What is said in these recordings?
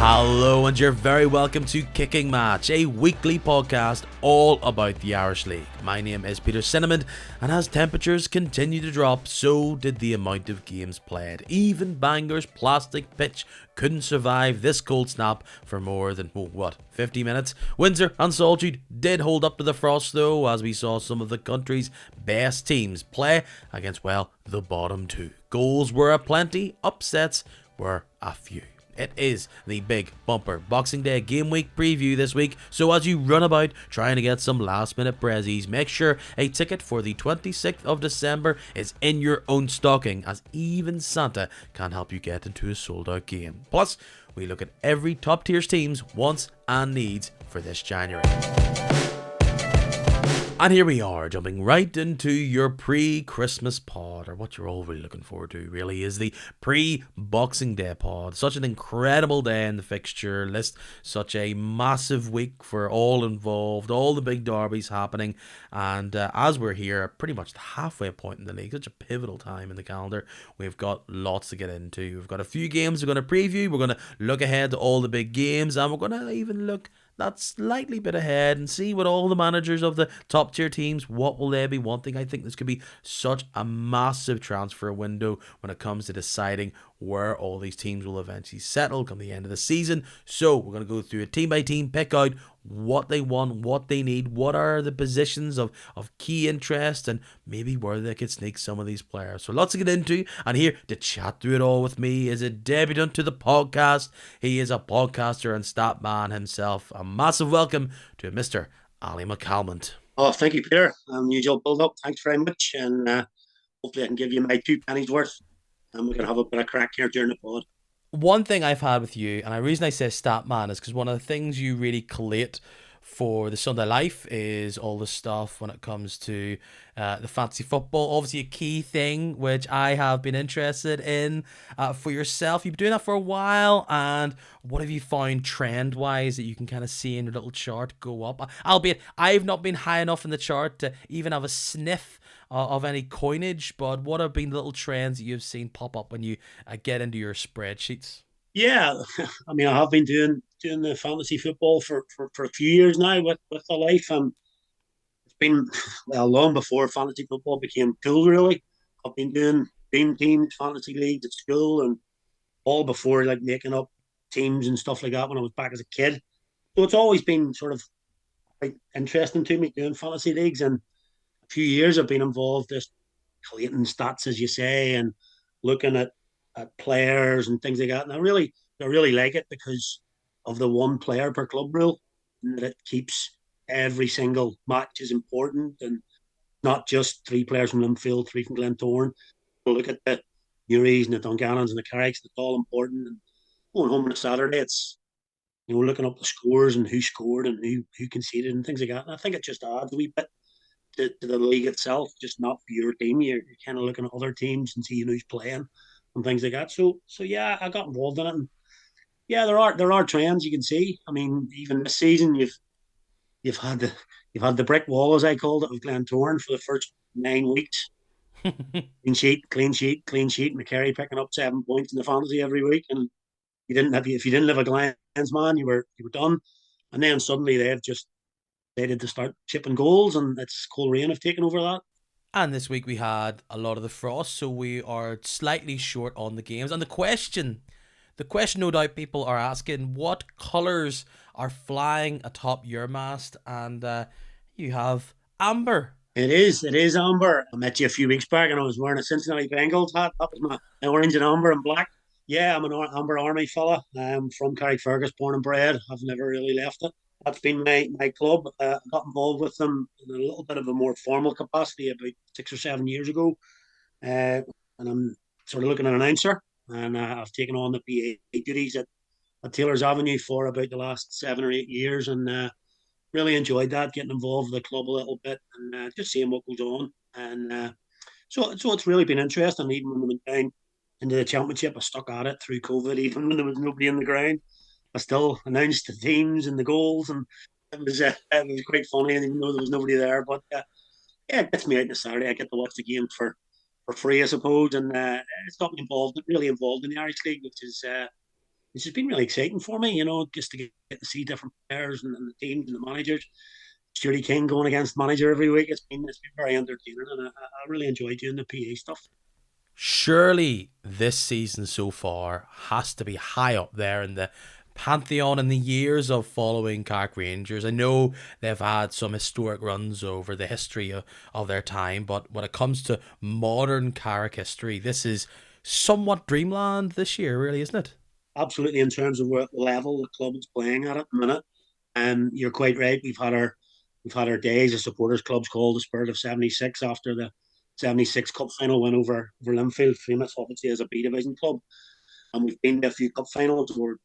Hello, and you're very welcome to Kicking Match, a weekly podcast all about the Irish League. My name is Peter Cinnamon, and as temperatures continue to drop, so did the amount of games played. Even Bangor's plastic pitch couldn't survive this cold snap for more than, 50 minutes? Windsor and Saltwood did hold up to the frost though, as we saw some of the country's best teams play against, the bottom two. Goals were aplenty, upsets were a few. It is the big bumper Boxing Day game week preview this week, so as you run about trying to get some last minute prezzies, make sure a ticket for the 26th of December is in your own stocking, as even Santa can help you get into a sold out game. Plus, we look at every top tier team's wants and needs for this January. And here we are, jumping right into your pre-Christmas pod, or what you're all really looking forward to, really, is the pre-Boxing Day pod. Such an incredible day in the fixture list, such a massive week for all involved, all the big derbies happening, and as we're here, pretty much the halfway point in the league, such a pivotal time in the calendar, we've got lots to get into. We've got a few games we're going to preview, we're going to look ahead to all the big games, and we're going to even look that slightly bit ahead and see what all the managers of the top tier teams, what will they be wanting. I think this could be such a massive transfer window when it comes to deciding where all these teams will eventually settle come the end of the season. So we're going to go through a team by team, pick out what they want, what they need, what are the positions of key interest, and maybe where they could sneak some of these players. So lots to get into, and here to chat through it all with me is a debutant to the podcast. He is a podcaster and stat man himself. A massive welcome to Mr. Ally McCalmont. Oh, thank you, Peter. Usual build-up. Thanks very much, and hopefully I can give you my two pennies worth, and we can have a bit of crack here during the pod. One thing I've had with you, and the reason I say stat man, is because one of the things you really collate for the Sunday Life is all the stuff when it comes to the fantasy football. Obviously a key thing which I have been interested in for yourself. You've been doing that for a while, and what have you found trend wise that you can kind of see in your little chart go up? Albeit I've not been high enough in the chart to even have a sniff of any coinage, but what have been little trends that you've seen pop up when you get into your spreadsheets? Yeah, I mean, I have been doing the fantasy football for a few years now with the life. It's been long before fantasy football became cool. Really, I've been doing dream teams, fantasy leagues at school, and all before like making up teams and stuff like that when I was back as a kid. So it's always been sort of quite interesting to me doing fantasy leagues, and a few years I've been involved just collating stats, as you say, and looking at players and things like that. And I really like it because of the one player per club rule, and that it keeps every single match is important and not just three players from Linfield, three from Glentoran. Look at the Uries and the Dungannons and the Carricks, it's all important. And going home on a Saturday, it's looking up the scores and who scored and who conceded and things like that. And I think it just adds a wee bit to the league itself, just not for your team. You're kind of looking at other teams and seeing who's playing and things like that. So yeah, I got involved in it. And yeah, there are trends you can see. I mean, even this season, you've had the brick wall, as I called it, of Glentoran for the first 9 weeks. Clean sheet, clean sheet, clean sheet. McCary picking up 7 points in the fantasy every week, and if you didn't live a Glens man, you were done. And then suddenly they've just decided to start chipping goals, and it's Coleraine have taken over that. And this week we had a lot of the frost, so we are slightly short on the games. And the question no doubt people are asking, what colours are flying atop your mast? And you have amber. It is amber. I met you a few weeks back, and I was wearing a Cincinnati Bengals hat. That was my orange and amber and black. Yeah, I'm an Amber Army fella. I'm from Carrickfergus, born and bred. I've never really left it. That's been my club. I got involved with them in a little bit of a more formal capacity about 6 or 7 years ago, and I'm sort of looking at an announcer, and I've taken on the PA duties at Taylor's Avenue for about the last 7 or 8 years, and really enjoyed that, getting involved with the club a little bit and just seeing what goes on. And so it's really been interesting. Even when we went down into the championship, I stuck at it through COVID, even when there was nobody in the ground. I still announced the teams and the goals, and it was quite funny, and even though there was nobody there. But yeah, it gets me out on a Saturday. I get to watch the game for free, I suppose, and it's got me involved, really involved in the Irish League, which is which has been really exciting for me, just to get to see different players and the teams and the managers. Stuart King going against manager every week. It's been very entertaining, and I really enjoy doing the PA stuff. Surely this season so far has to be high up there in the pantheon in the years of following Carrick Rangers. I know they've had some historic runs over the history of their time, but when it comes to modern Carrick history, this is somewhat dreamland this year, really, isn't it? Absolutely, in terms of what level the club is playing at the minute. You're quite right. We've had our days. The supporters club's called the Spirt of '76 after the '76 Cup final win over Linfield, famous obviously as a B division club. And we've been to a few cup finals. We're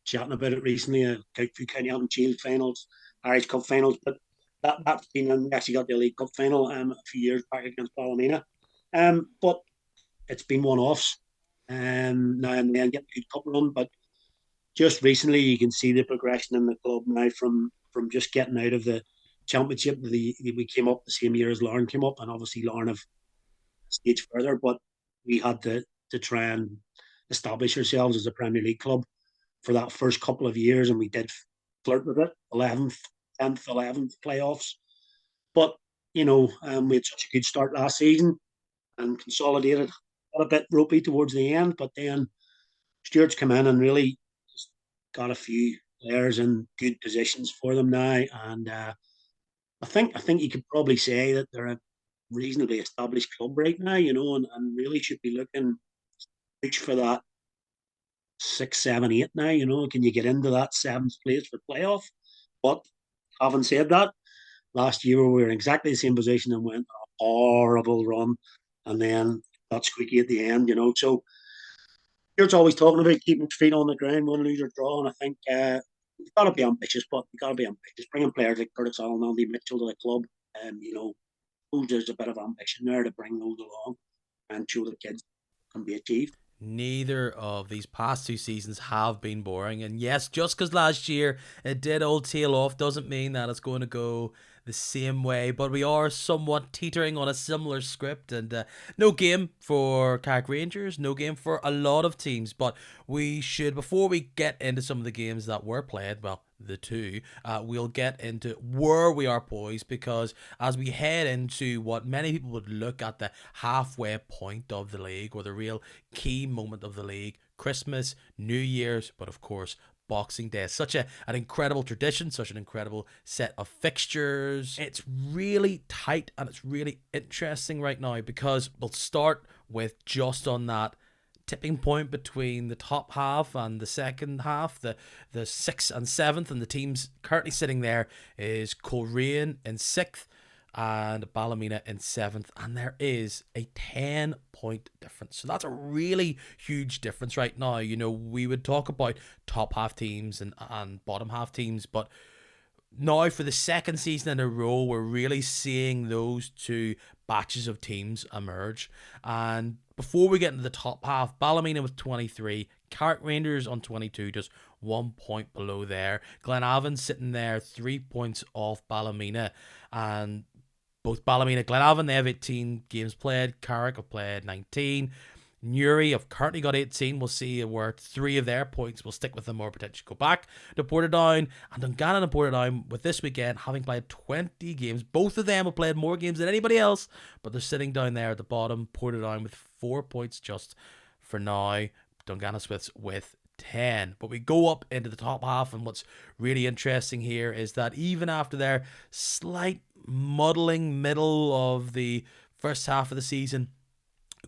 chatting about it recently. A few County Adam Shield finals, Irish Cup finals, but that's been. And we actually got the Elite Cup final a few years back against Ballymena. But it's been one offs. Now and then get a good cup run, but just recently you can see the progression in the club now from just getting out of the championship. We came up the same year as Larne came up, and obviously Larne have staged further, but we had to try and establish ourselves as a Premier League club for that first couple of years, and we did flirt with it, 11th, 10th, 11th playoffs. But we had such a good start last season and consolidated. Got a bit ropey towards the end, but then Stuart's come in and really got a few players in good positions for them now, and I think you could probably say that they're a reasonably established club right now, and really should be looking reach for that 6, 7, 8 now. Can you get into that seventh place for playoff? But having said that, last year we were in exactly the same position and went a horrible run, and then got squeaky at the end. So Stuart's always talking about keeping his feet on the ground, win, lose or draw, and I think we've got to be ambitious. But we've got to be ambitious. Bringing players like Curtis Allen, Andy Mitchell to the club, there's a bit of ambition there to bring those along and show the kids can be achieved. Neither of these past two seasons have been boring. And yes, just because last year it did all tail off doesn't mean that it's going to go the same way. But we are somewhat teetering on a similar script. And no game for Carrick Rangers, no game for a lot of teams. But we should, before we get into some of the games that were played, well, the two, we'll get into where we are poised, because as we head into what many people would look at the halfway point of the league, or the real key moment of the league, Christmas, New Year's, but of course Boxing Day. Such an incredible tradition, such an incredible set of fixtures. It's really tight and it's really interesting right now, because we'll start with just on that tipping point between the top half and the second half, the 6th and 7th, and the teams currently sitting there is Coleraine in 6th and Ballymena in 7th, and there is a 10-point difference. So that's a really huge difference right now. We would talk about top half teams and bottom half teams, but now for the second season in a row, we're really seeing those two batches of teams emerge. And before we get into the top half, Ballymena with 23, Carrick Rangers on 22, just 1 point below there. Glenavon sitting there 3 points off Ballymena, and both Ballymena and Glenavon, they have 18 games played. Carrick have played 19. Newry have currently got 18. We'll see where 3 of their points will stick with them or potentially go back to Portadown. And Dungannon and Portadown, with this weekend having played 20 games. Both of them have played more games than anybody else, but they're sitting down there at the bottom. Portadown with 4 points just for now. Dungannon Swifts with 10. But we go up into the top half, and what's really interesting here is that even after their slight muddling middle of the first half of the season,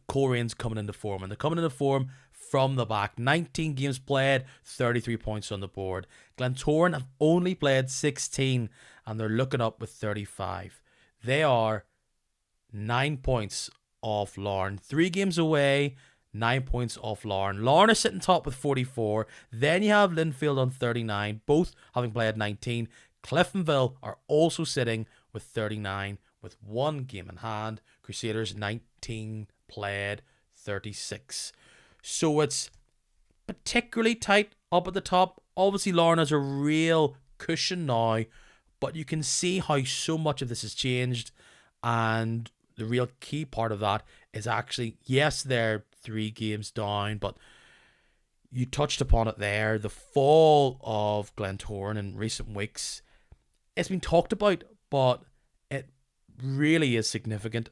Colerane's coming into form, and they're coming into form from the back. 19 games played, 33 points on the board. Glentoran have only played 16, and they're looking up with 35. They are 9 points off Larne. 3 games away, 9 points off Larne. Larne are sitting top with 44. Then you have Linfield on 39, both having played 19. Cliftonville are also sitting with 39, with 1 game in hand. Crusaders 19 played, 36. So it's particularly tight up at the top. Obviously Larne has a real cushion now, but you can see how so much of this has changed, and the real key part of that is actually, yes, they're 3 games down, but You touched upon it there. The fall of Glentoran in recent weeks, it's been talked about, but it really is significant.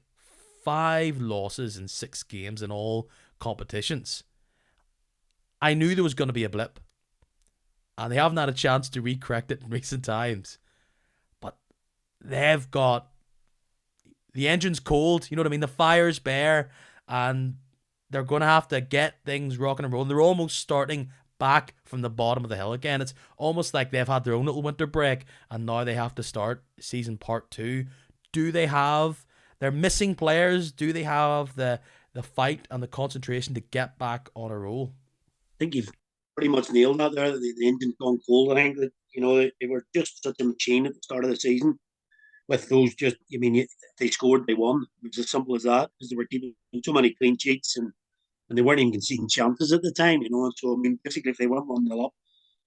5 losses in 6 games in all competitions. I knew there was going to be a blip, and they haven't had a chance to recorrect it in recent times. But they've got the engine's cold, you know what I mean? The fire's bare, and they're going to have to get things rocking and rolling. They're almost starting back from the bottom of the hill again. It's almost like they've had their own little winter break, and now they have to start season part 2. Do they have They're missing players? Do they have the fight and the concentration to get back on a roll? I think you've pretty much nailed that there. The engine's gone cold. I think that they were just such a machine at the start of the season. With those, just I mean, if they scored, they won. It was as simple as that because they were keeping so many clean sheets and they weren't even conceding chances at the time. And so I mean, basically, if they went 1-0 up,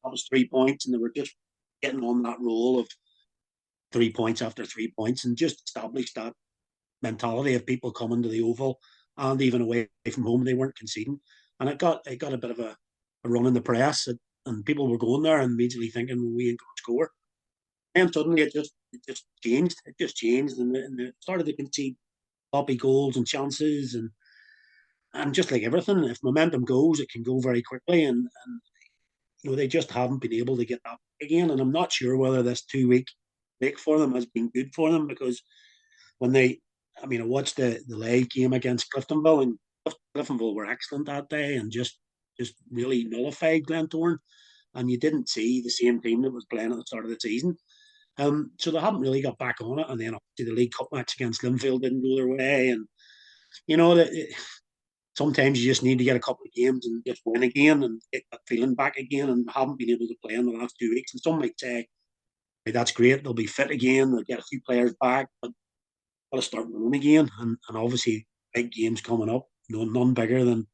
that was 3 points, and they were just getting on that roll of 3 points after 3 points, and just established that mentality of people coming to the Oval and even away from home, they weren't conceding, and it got a bit of a run in the press, and people were going there and immediately thinking, well, we ain't going to score, and suddenly it just changed. It just changed, and they started to concede sloppy goals and chances, and just like everything, if momentum goes, it can go very quickly, and they just haven't been able to get that again. And I'm not sure whether this 2 week break for them has been good for them because when I mean, I watched the league game against Cliftonville, and Cliftonville were excellent that day and just really nullified Glentoran. And you didn't see the same team that was playing at the start of the season. So they haven't really got back on it. And then obviously the League Cup match against Linfield didn't go their way. And, you know, sometimes you just need to get a couple of games and just win again and get that feeling back again, and haven't been able to play in the last 2 weeks. And some might say, hey, that's great. They'll be fit again. They'll get a few players back. But got to start running again. And obviously, big games coming up, none bigger than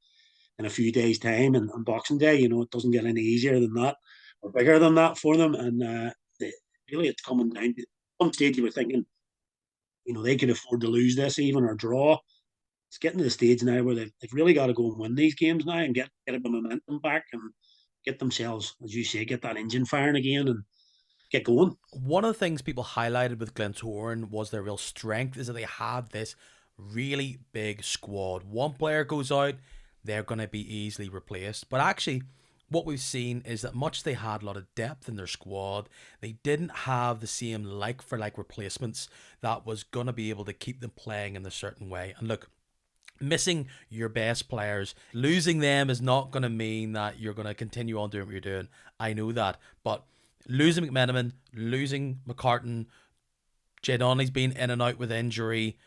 in a few days' time and Boxing Day. It doesn't get any easier than that or bigger than that for them. And really, it's coming down to some stage you were thinking, they could afford to lose this even or draw. It's getting to the stage now where they've really got to go and win these games now and get a bit of momentum back and get themselves, as you say, get that engine firing again and get going. One of the things people highlighted with Glentoran was their real strength is that they had this really big squad. One player goes out, they're going to be easily replaced. But actually, what we've seen is that much they had a lot of depth in their squad, they didn't have the same like for like replacements that was going to be able to keep them playing in a certain way. And look, missing your best players, losing them is not going to mean that you're going to continue on doing what you're doing. I know that. But losing McMenamin, losing McCartan, Jay Donnelly's been in and out with injury.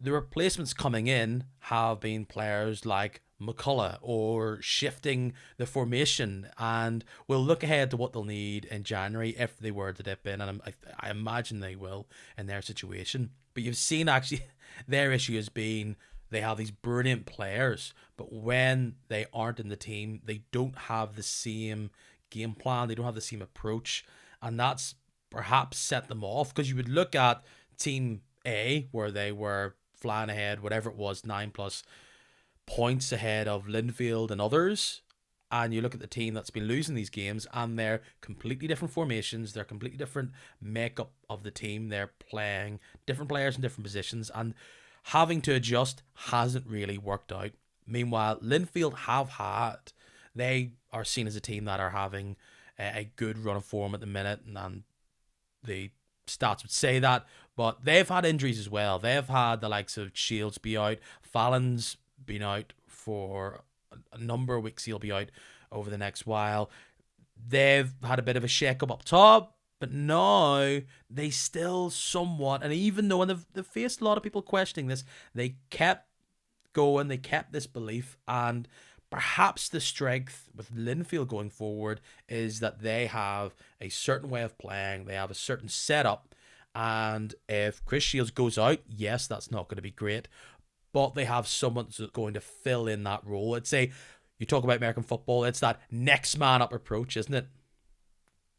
The replacements coming in have been players like McCullough or shifting the formation, and we'll look ahead to what they'll need in January if they were to dip in, and I imagine they will in their situation. But you've seen actually their issue has been they have these brilliant players, but when they aren't in the team, they don't have the same game plan, they don't have the same approach, and that's perhaps set them off because you would look at Team A where they were flying ahead, whatever it was, 9+ points ahead of Linfield and others. And you look at the team that's been losing these games, and they're completely different formations. They're completely different makeup of the team. They're playing different players in different positions, and having to adjust hasn't really worked out. Meanwhile, Linfield they are seen as a team that are having a good run of form at the minute, and the stats would say that, but they've had injuries as well. They've had the likes of Shields be out, Fallon's been out for a number of weeks. He'll be out over the next while. They've had a bit of a shake-up up top, but now they still somewhat, and even though, and they've faced a lot of people questioning this, they kept going, they kept this belief, and perhaps the strength with Linfield going forward is that they have a certain way of playing, they have a certain setup, and if Chris Shields goes out, yes, that's not going to be great, but they have someone that's going to fill in that role. You talk about American football, it's that next man up approach, isn't it?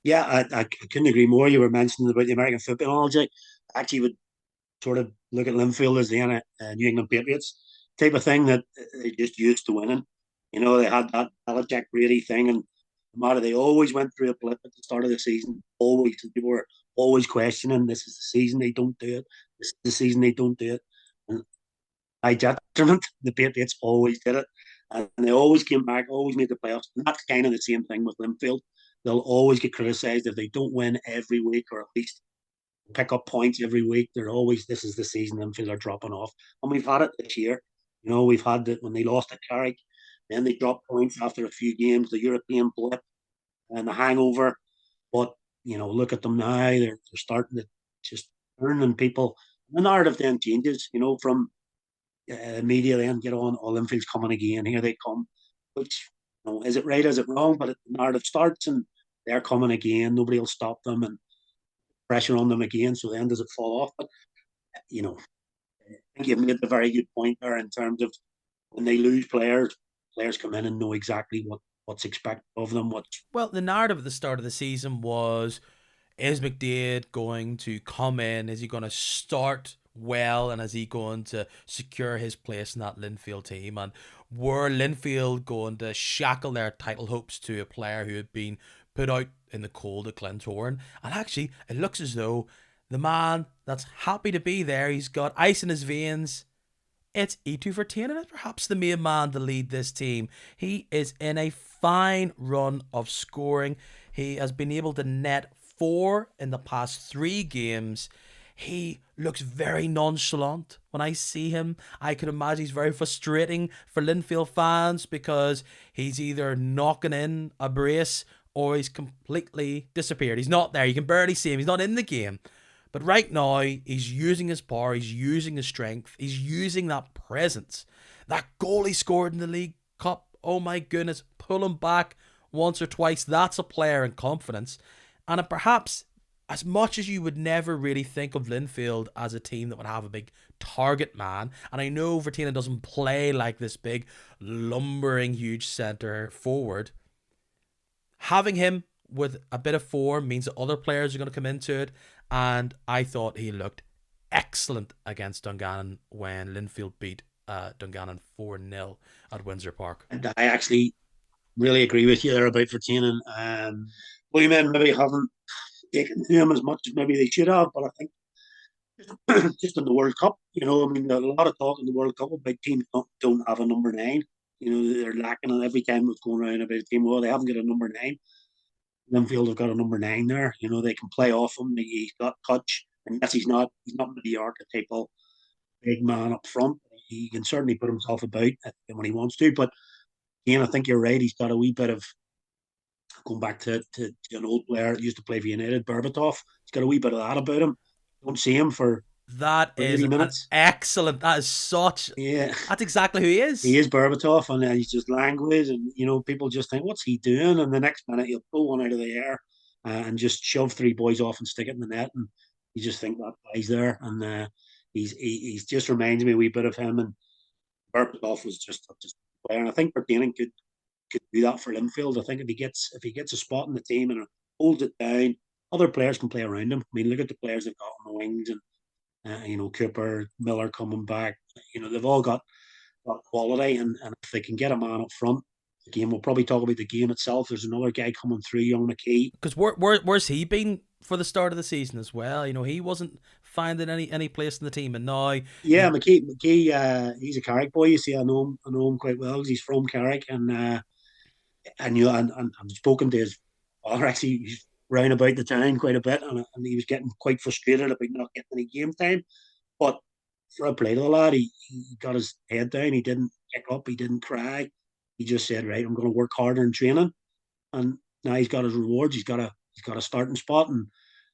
Yeah, I couldn't agree more. You were mentioning about the American football analogy. I actually would sort of look at Linfield as the New England Patriots type of thing, that they just used to winning. They had that Belichick Brady thing, and no matter they always went through a blip at the start of the season. Always, and people were always questioning, "This is the season they don't do it. This is the season they don't do it." And by detriment, the Patriots always did it, and they always came back, always made the playoffs. And that's kind of the same thing with Linfield. They'll always get criticised if they don't win every week, or at least pick up points every week. They're always, this is the season Linfield are dropping off, and we've had it this year. We've had it when they lost at Carrick, then they dropped points after a few games, the European blip and the hangover. But look at them now; they're starting to just turn, and people. The narrative then changes, from media then get on, Linfield's coming again, here they come. Which, is it right, is it wrong? But the narrative starts and they're coming again, nobody will stop them, and pressure on them again. So then does it fall off? But, you know, I think you've made a very good point there in terms of when they lose players, players come in and know exactly what's expected of them. Well, the narrative at the start of the season was, is McDaid going to come in? Is he going to start well? And is he going to secure his place in that Linfield team? And were Linfield going to shackle their title hopes to a player who had been put out in the cold at Glentoran? And actually, it looks as though the man that's happy to be there, he's got ice in his veins. It's E2 Vertainen, and perhaps the main man to lead this team. He is in a fine run of scoring. He has been able to net 4 in the past 3 games. He looks very nonchalant. When I see him, I can imagine he's very frustrating for Linfield fans because he's either knocking in a brace or he's completely disappeared. He's not there. You can barely see him. He's not in the game. But right now, he's using his power, he's using his strength, he's using that presence. That goal he scored in the League Cup, oh my goodness, pull him back once or twice. That's a player in confidence. And perhaps, as much as you would never really think of Linfield as a team that would have a big target man, and I know Vertina doesn't play like this big, lumbering, huge centre forward, having him with a bit of form means that other players are going to come into it. And I thought he looked excellent against Dungannon when Linfield beat Dungannon 4-0 at Windsor Park. And I actually really agree with you there about Vertainen. Women maybe haven't taken to him as much as maybe they should have, but I think just in the World Cup, I mean, there's a lot of talk in the World Cup about teams don't have a number 9. They're lacking, and every time it's going around about a team, well, they haven't got a number 9. Linfield have got a number 9 there. They can play off him. He's got touch, and yes, he's not the archetypal big man up front. He can certainly put himself about when he wants to. But again, I think you're right. He's got a wee bit of going back to an old player that used to play for United, Berbatov. He's got a wee bit of that about him. Don't see him that for is 80 minutes. Excellent. That is such. Yeah, that's exactly who he is. He is Berbatov, and he's just languid, and people just think, what's he doing? And the next minute he'll pull one out of the air and just shove 3 boys off and stick it in the net, and you just think that guy's there, and he's just reminds me a wee bit of him. And Berbatov was just a player, and I think Bertanen could do that for Linfield. I think if he gets a spot in the team and holds it down, other players can play around him. I mean, look at the players they've got on the wings, and Cooper, Miller coming back. They've all got quality, and if they can get a man up front, the game. We'll probably talk about the game itself. There's another guy coming through, young McKee. Because where's he been for the start of the season as well? He wasn't finding any place in the team, and now McKee, he's a Carrick boy. You see, I know him quite well because he's from Carrick, and I've spoken to his father. Actually, he's round about the town quite a bit, and he was getting quite frustrated about not getting any game time. But for a play to the lad, he got his head down. He didn't kick up. He didn't cry. He just said, "Right, I'm going to work harder in training." And now he's got his rewards. He's got a starting spot. And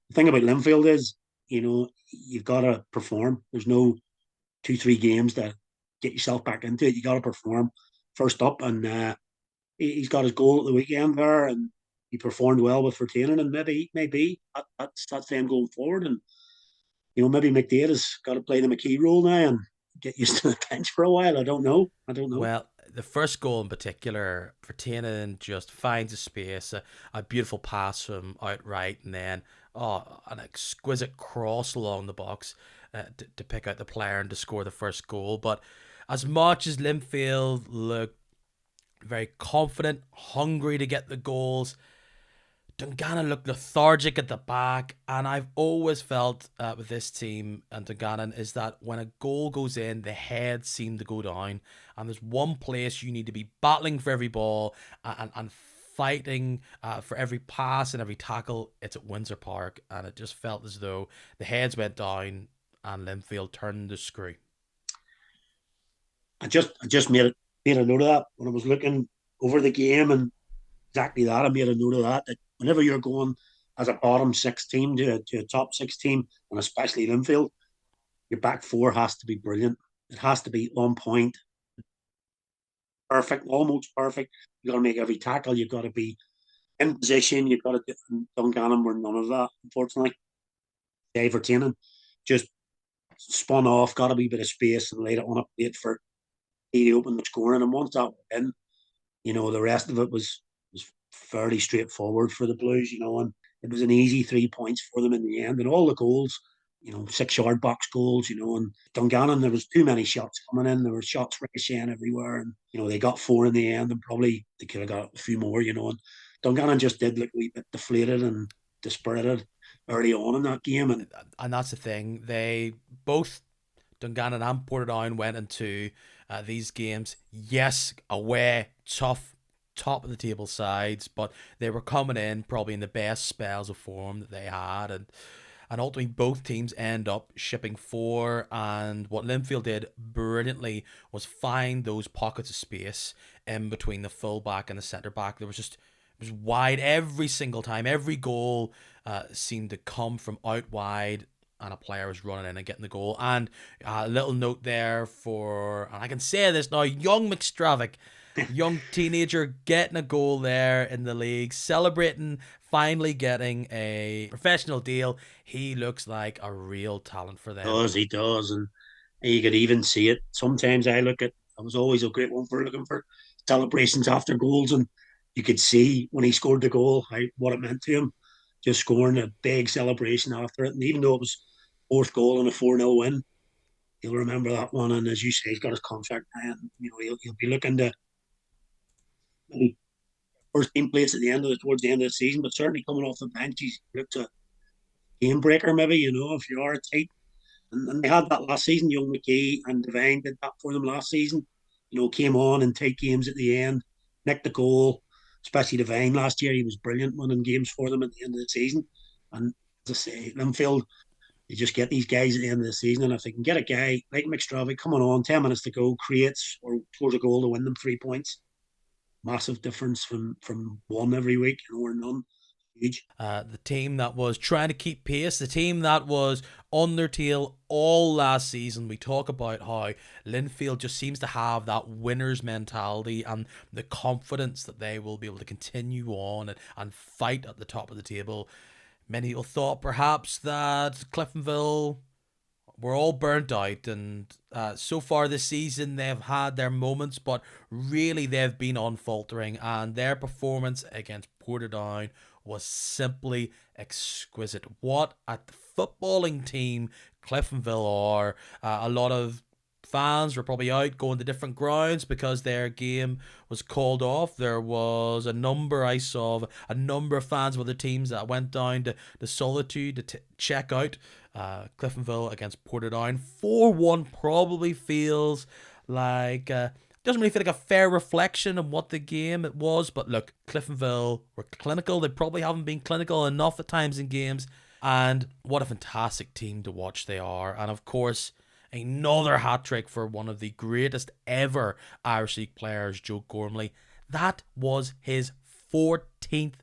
the thing about Linfield is, you've got to perform. There's no 2-3 games to get yourself back into it. You got to perform first up. And he's got his goal at the weekend there, and he performed well with Vertainen. And maybe that's them going forward. And maybe McDaid has got to play the McKee role now and get used to the bench for a while. I don't know. Well, the first goal in particular, Vertainen just finds a space, a beautiful pass from outright, and then an exquisite cross along the box to pick out the player and to score the first goal. But as much as Linfield looked very confident, hungry to get the goals. Dungannon looked lethargic at the back, and I've always felt with this team and Dungannon is that when a goal goes in, the heads seem to go down, and there's one place you need to be battling for every ball and fighting for every pass and every tackle. It's at Windsor Park, and it just felt as though the heads went down and Linfield turned the screw. I just made a note of that when I was looking over the game, and exactly that. I made a note of that. That whenever you're going as a bottom six team to a top six team, and especially Linfield, your back four has to be brilliant. It has to be on point, perfect, almost perfect. You got to make every tackle. You've got to be in position. You've got to. Dungannon were none of that, unfortunately. Dave Vertainen just spun off, got a wee bit of space, and laid it on a plate for he opened the scoring. And once that went in, the rest of it was fairly straightforward for the Blues, and it was an easy 3 points for them in the end. And all the goals, 6 yard box goals, and Dungannon, there was too many shots coming in. There were shots ricocheting everywhere. And, they got 4 in the end, and probably they could have got a few more, and Dungannon just did look a wee bit deflated and dispirited early on in that game. And that's the thing. They both, Dungannon and Portadown, went into these games, yes, away, tough, top of the table sides, but they were coming in probably in the best spells of form that they had, and ultimately both teams end up shipping 4. And what Linfield did brilliantly was find those pockets of space in between the fullback and the centre back. It was wide every single time. Every goal seemed to come from out wide, and a player was running in and getting the goal. And a little note there for, and I can say this now, young McStravick, young teenager getting a goal there in the league, celebrating finally getting a professional deal. He looks like a real talent for them. He does, and you could even see it. Sometimes I was always a great one for looking for celebrations after goals, and you could see when he scored the goal what it meant to him. Just scoring a big celebration after it, and even though it was fourth goal and a 4-0 win, he'll remember that one. And as you say, he's got his contract, and he'll be looking to maybe first team place at towards the end of the season, but certainly coming off the bench, he's looked a game breaker. Maybe if you are tight. And they had that last season. Young McKee and Devine did that for them last season. Came on in tight games at the end, nicked the goal, especially Devine last year. He was brilliant winning games for them at the end of the season. And as I say, Linfield, you just get these guys at the end of the season. And if they can get a guy like McStravick coming on, 10 minutes to go, creates or scores a goal to win them 3 points, massive difference from one every week, or none. Huge. The team that was trying to keep pace, the team that was on their tail all last season. We talk about how Linfield just seems to have that winner's mentality and the confidence that they will be able to continue on and fight at the top of the table. Many people thought perhaps that Cliftonville were all burnt out, and so far this season they've had their moments, but really they've been unfaltering, and their performance against Portadown was simply exquisite. What a footballing team Cliftonville are. A lot of fans were probably out going to different grounds because their game was called off. There was a number I saw of a number of fans of other teams that went down to the Solitude to check out Cliftonville against Portadown. 4-1 probably feels like doesn't really feel like a fair reflection of what the game it was. But look, Cliftonville were clinical. They probably haven't been clinical enough at times in games. And what a fantastic team to watch they are. And of course, another hat-trick for one of the greatest ever Irish League players, Joe Gormley. That was his 14th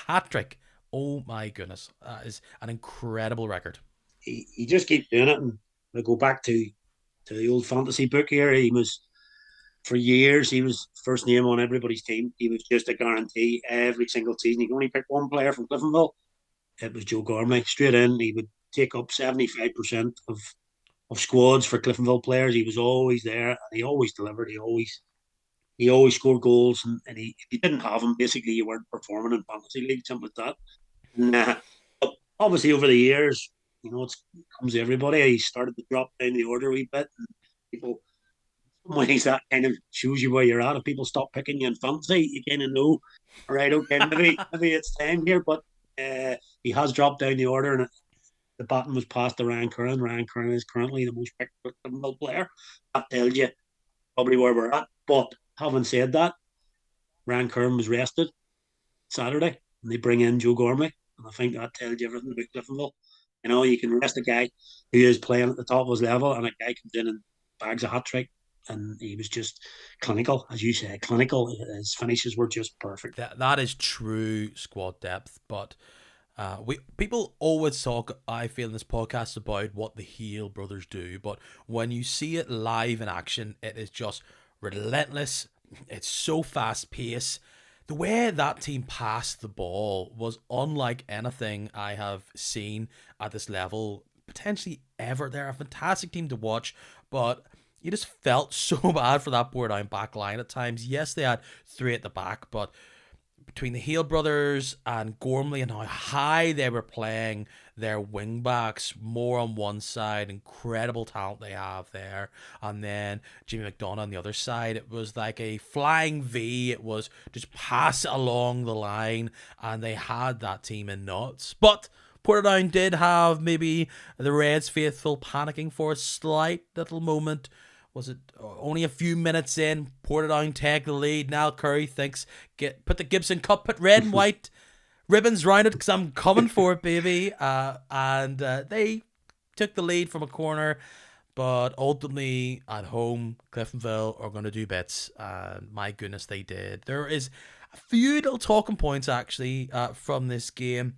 hat-trick. Oh my goodness. That is an incredible record. He just keeps doing it. And I go back to the old fantasy book here. For years, he was first name on everybody's team. He was just a guarantee every single season. He could only pick one player from Cliftonville. It was Joe Gormley. Straight in, he would take up 75% of squads for Cliftonville players. He was always there, and he always delivered. He always scored goals, and if you didn't have him, basically you weren't performing in fantasy league, something like that. And but obviously over the years, it comes to everybody. He started to drop down the order a wee bit, and people ways that kind of shows you where you're at. If people stop picking you in fantasy, you kind of know, all right, okay, maybe it's time here. But he has dropped down the order, and the baton was passed to Ryan Curran. Ryan Curran is currently the most picked player. That tells you probably where we're at. But having said that, Ryan Curran was rested Saturday, and they bring in Joe Gormley, and I think that tells you everything about Cliftonville. You know, you can rest a guy who is playing at the top of his level, and a guy comes in and bags a hat trick, and he was just clinical, as you say, clinical. His finishes were just perfect. That is true squad depth, but we people always talk, I feel, in this podcast about what the Heel brothers do, but when you see it live in action, it is just relentless. It's so fast paced. The way that team passed the ball was unlike anything I have seen at this level, potentially ever. They're a fantastic team to watch, but you just felt so bad for that Bourdain back line at times. Yes, they had three at the back, but between the Hale brothers and Gormley and how high they were playing their wing backs, more on one side, incredible talent they have there, and then Jimmy McDonough on the other side, it was like a flying V. It was just pass it along the line, and they had that team in knots. But Portadown did have maybe the Reds faithful panicking for a slight little moment. Was it only a few minutes in? Portadown take the lead. Now Curry thinks, put the Gibson Cup, put red and white ribbons round it because I'm coming for it, baby. And they took the lead from a corner, but ultimately at home, Cliftonville are going to do bits. And my goodness, they did. There is a few little talking points actually from this game.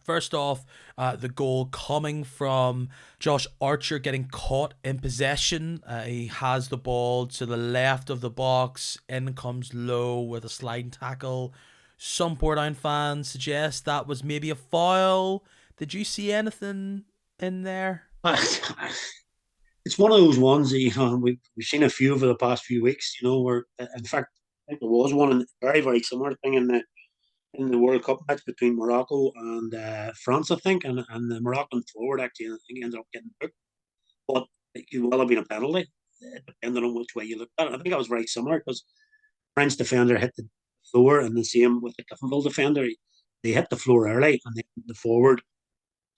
First off, the goal coming from Josh Archer getting caught in possession. He has the ball to the left of the box. In comes Lowe with a sliding tackle. Some Portadown fans suggest that was maybe a foul. Did you see anything in there? It's one of those ones that we've seen a few over the past few weeks. You know, where in fact I think there was one very similar thing in the World Cup match between Morocco and France, I think, and the Moroccan forward actually, I think, ended up getting booked. But it could well have been a penalty, depending on which way you look at it. I think that was very similar because French defender hit the floor, and the same with the Cliftonville defender. They hit the floor early, and the forward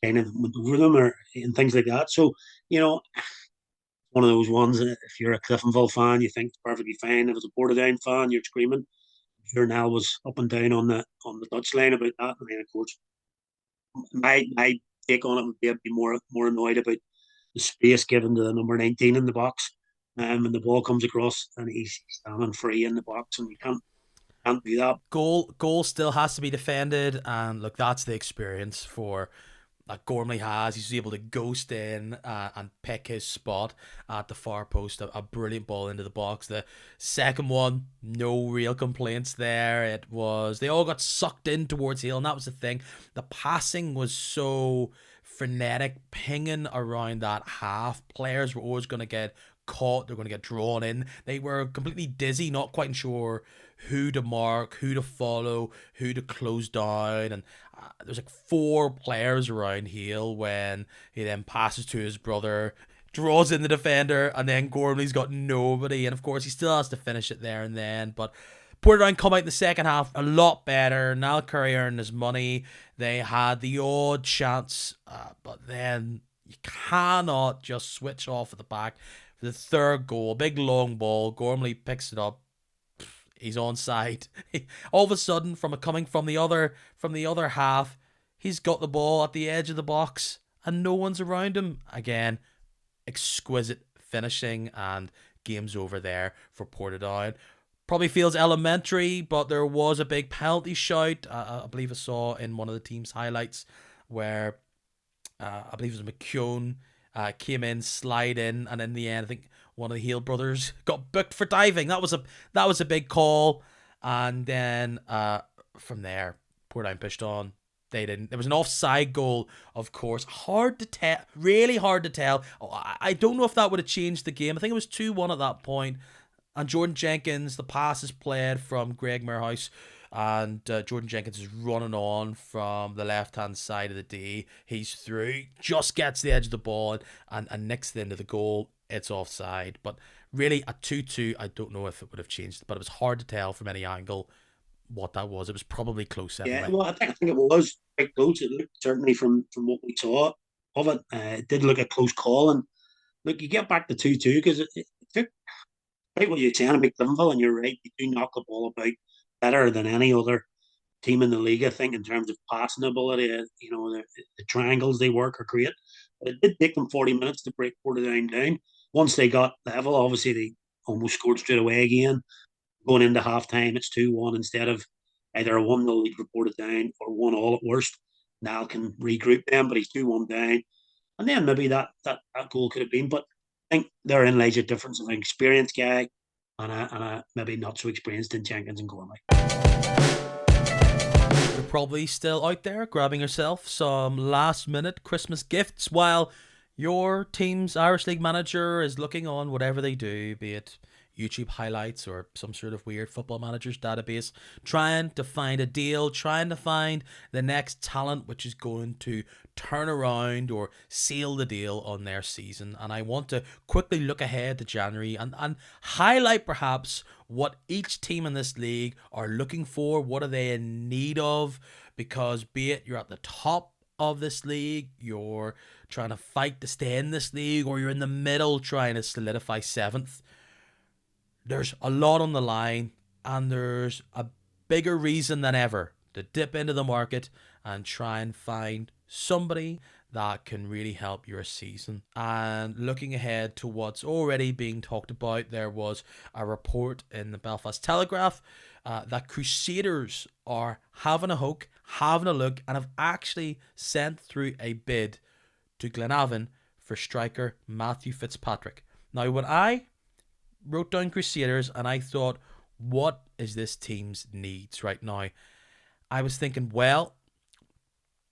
kind of went over them and things like that. So, you know, one of those ones. If you're a Cliftonville fan, you think it's perfectly fine. If it's a Portadown fan, you're screaming. Journal was up and down on the touchline about that. I mean, of course, my take on it would be I'd be more annoyed about the space given to the number 19 in the box. And the ball comes across and he's standing free in the box, and you can't do that. Goal still has to be defended, and look, that's the experience for that Gormley has. He's able to ghost in and pick his spot at the far post. A brilliant ball into the box. The second one, no real complaints there. It was, they all got sucked in towards Hill, and that was the thing. The passing was so frenetic, pinging around that half. Players were always going to get caught. They're going to get drawn in. They were completely dizzy, not quite sure who to mark, who to follow, who to close down, and there's like four players around Hale when he then passes to his brother, draws in the defender, and then Gormley's got nobody, and of course he still has to finish it there and then. But Portadown come out in the second half a lot better. Niall Curry earned his money. They had the odd chance, but then you cannot just switch off at the back. For the third goal, big long ball, Gormley picks it up. He's onside. All of a sudden, coming from the other half, he's got the ball at the edge of the box, and no one's around him. Again, exquisite finishing, and game's over there for Portadown. Probably feels elementary, but there was a big penalty shout. I believe I saw in one of the team's highlights where I believe it was McKeown came in, slide in, and in the end, I think one of the Hale brothers got booked for diving. That was a big call, and then from there, Portadown pushed on. They didn't. There was an offside goal, of course. Hard to tell, really hard to tell. I don't know if that would have changed the game. I think it was 2-1 at that point. And Jordan Jenkins, the pass is played from Greg Merhouse, and Jordan Jenkins is running on from the left-hand side of the D. He's through, just gets the edge of the ball and nicks the end of the goal. It's offside. But really a 2-2, I don't know if it would have changed, but it was hard to tell from any angle what that was. It was probably close Yeah, anyway. well, I think it was quite close. It looked certainly from what we saw of it. It did look a close call, and look, you get back to 2-2 because it took right what you're saying about Glenville, and you're right. They do knock the ball about better than any other team in the league. I think in terms of passing ability, the triangles they work are great. But it did take them 40 minutes to break Portadown down. Once they got level, obviously they almost scored straight away again. Going into half time, it's 2-1 instead of either a 1-0 lead reported down or 1-all at worst. Niall can regroup them, but he's 2-1 down. And then maybe that goal could have been. But I think therein lies a difference of an experienced guy and a maybe not so experienced in Jenkins and Gormley. You're probably still out there grabbing yourself some last minute Christmas gifts while your team's Irish League manager is looking on whatever they do, be it YouTube highlights or some sort of weird football managers database, trying to find a deal, trying to find the next talent which is going to turn around or seal the deal on their season. And I want to quickly look ahead to January and highlight perhaps what each team in this league are looking for, what are they in need of, because be it you're at the top of this league, you're trying to fight to stay in this league, or you're in the middle trying to solidify seventh, there's a lot on the line, and there's a bigger reason than ever to dip into the market and try and find somebody that can really help your season. And looking ahead to what's already being talked about, there was a report in the Belfast Telegraph that Crusaders are having a hook, having a look, and have actually sent through a bid to Glenavon for striker Matthew Fitzpatrick. Now, when I wrote down Crusaders and I thought, what is this team's needs right now? I was thinking, well,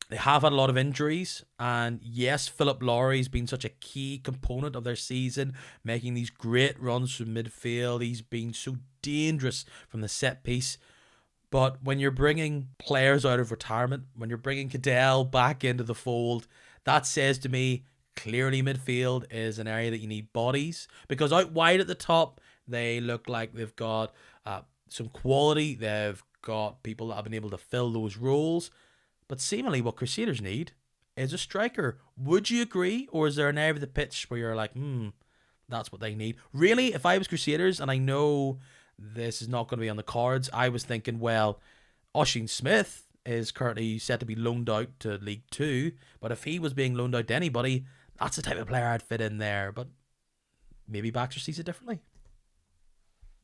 they have had a lot of injuries, and yes, Philip Lowry's been such a key component of their season, making these great runs from midfield. He's been so dangerous from the set piece. But when you're bringing players out of retirement, when you're bringing Cadell back into the fold, that says to me, clearly midfield is an area that you need bodies, because out wide at the top, they look like they've got some quality. They've got people that have been able to fill those roles. But seemingly what Crusaders need is a striker. Would you agree? Or is there an area of the pitch where you're like, that's what they need? Really, if I was Crusaders, and I know this is not going to be on the cards, I was thinking, well, Oisin Smith is currently set to be loaned out to League Two, but if he was being loaned out to anybody, that's the type of player I'd fit in there. But maybe Baxter sees it differently.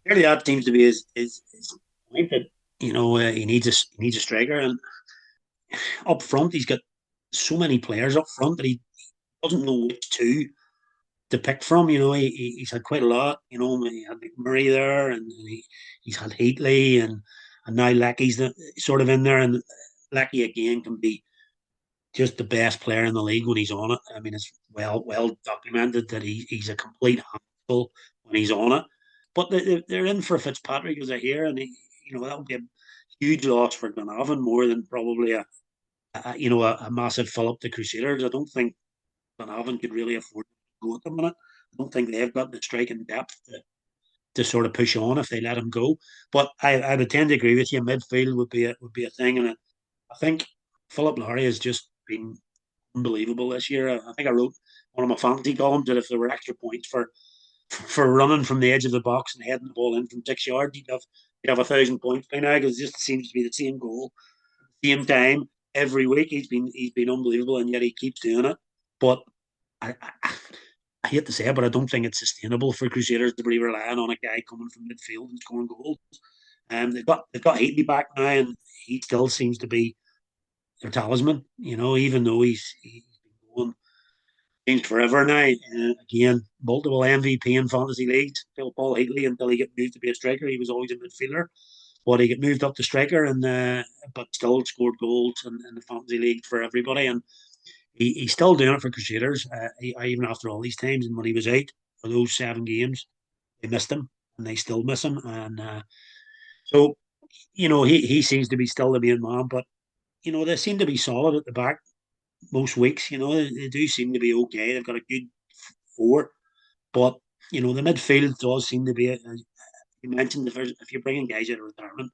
Clearly, that seems to be his point that he needs a striker, and up front he's got so many players up front that he doesn't know which two to pick from. He's had quite a lot. He had McMurray there, and he's had Heatley, and now Lecky's sort of in there, and Lecky again can be just the best player in the league when he's on it. I mean, it's well documented that he's a complete handful when he's on it. But they're in for Fitzpatrick, as I hear, and that would be a huge loss for Glenavon, more than probably a massive fill up the Crusaders. I don't think Glenavon could really afford to go at the minute. I don't think they've got the striking depth to sort of push on if they let him go. But I would tend to agree with you. Midfield would be a thing, and I think Philip Lowry has just been unbelievable this year. I think I wrote one of my fantasy columns that if there were extra points for running from the edge of the box and heading the ball in from 6 yards, he'd have 1,000 points by now, because it just seems to be the same goal, same time every week. He's been unbelievable, and yet he keeps doing it. But I hate to say it, but I don't think it's sustainable for Crusaders to be relying on a guy coming from midfield and scoring goals. They've got Heatley back now, and he still seems to be their talisman. Even though he's been going changed forever now. Again, multiple MVP in fantasy leagues. Paul Heatley, until he got moved to be a striker, he was always a midfielder. But he got moved up to striker, and but still scored goals in the fantasy league for everybody. And he's still doing it for Crusaders. Even after all these times, and when he was out for those 7 games, they missed him, and they still miss him. And so, he seems to be still the main man. But they seem to be solid at the back most weeks. They do seem to be okay. They've got a good four, but The midfield does seem to be. You mentioned if you're bringing guys out of retirement,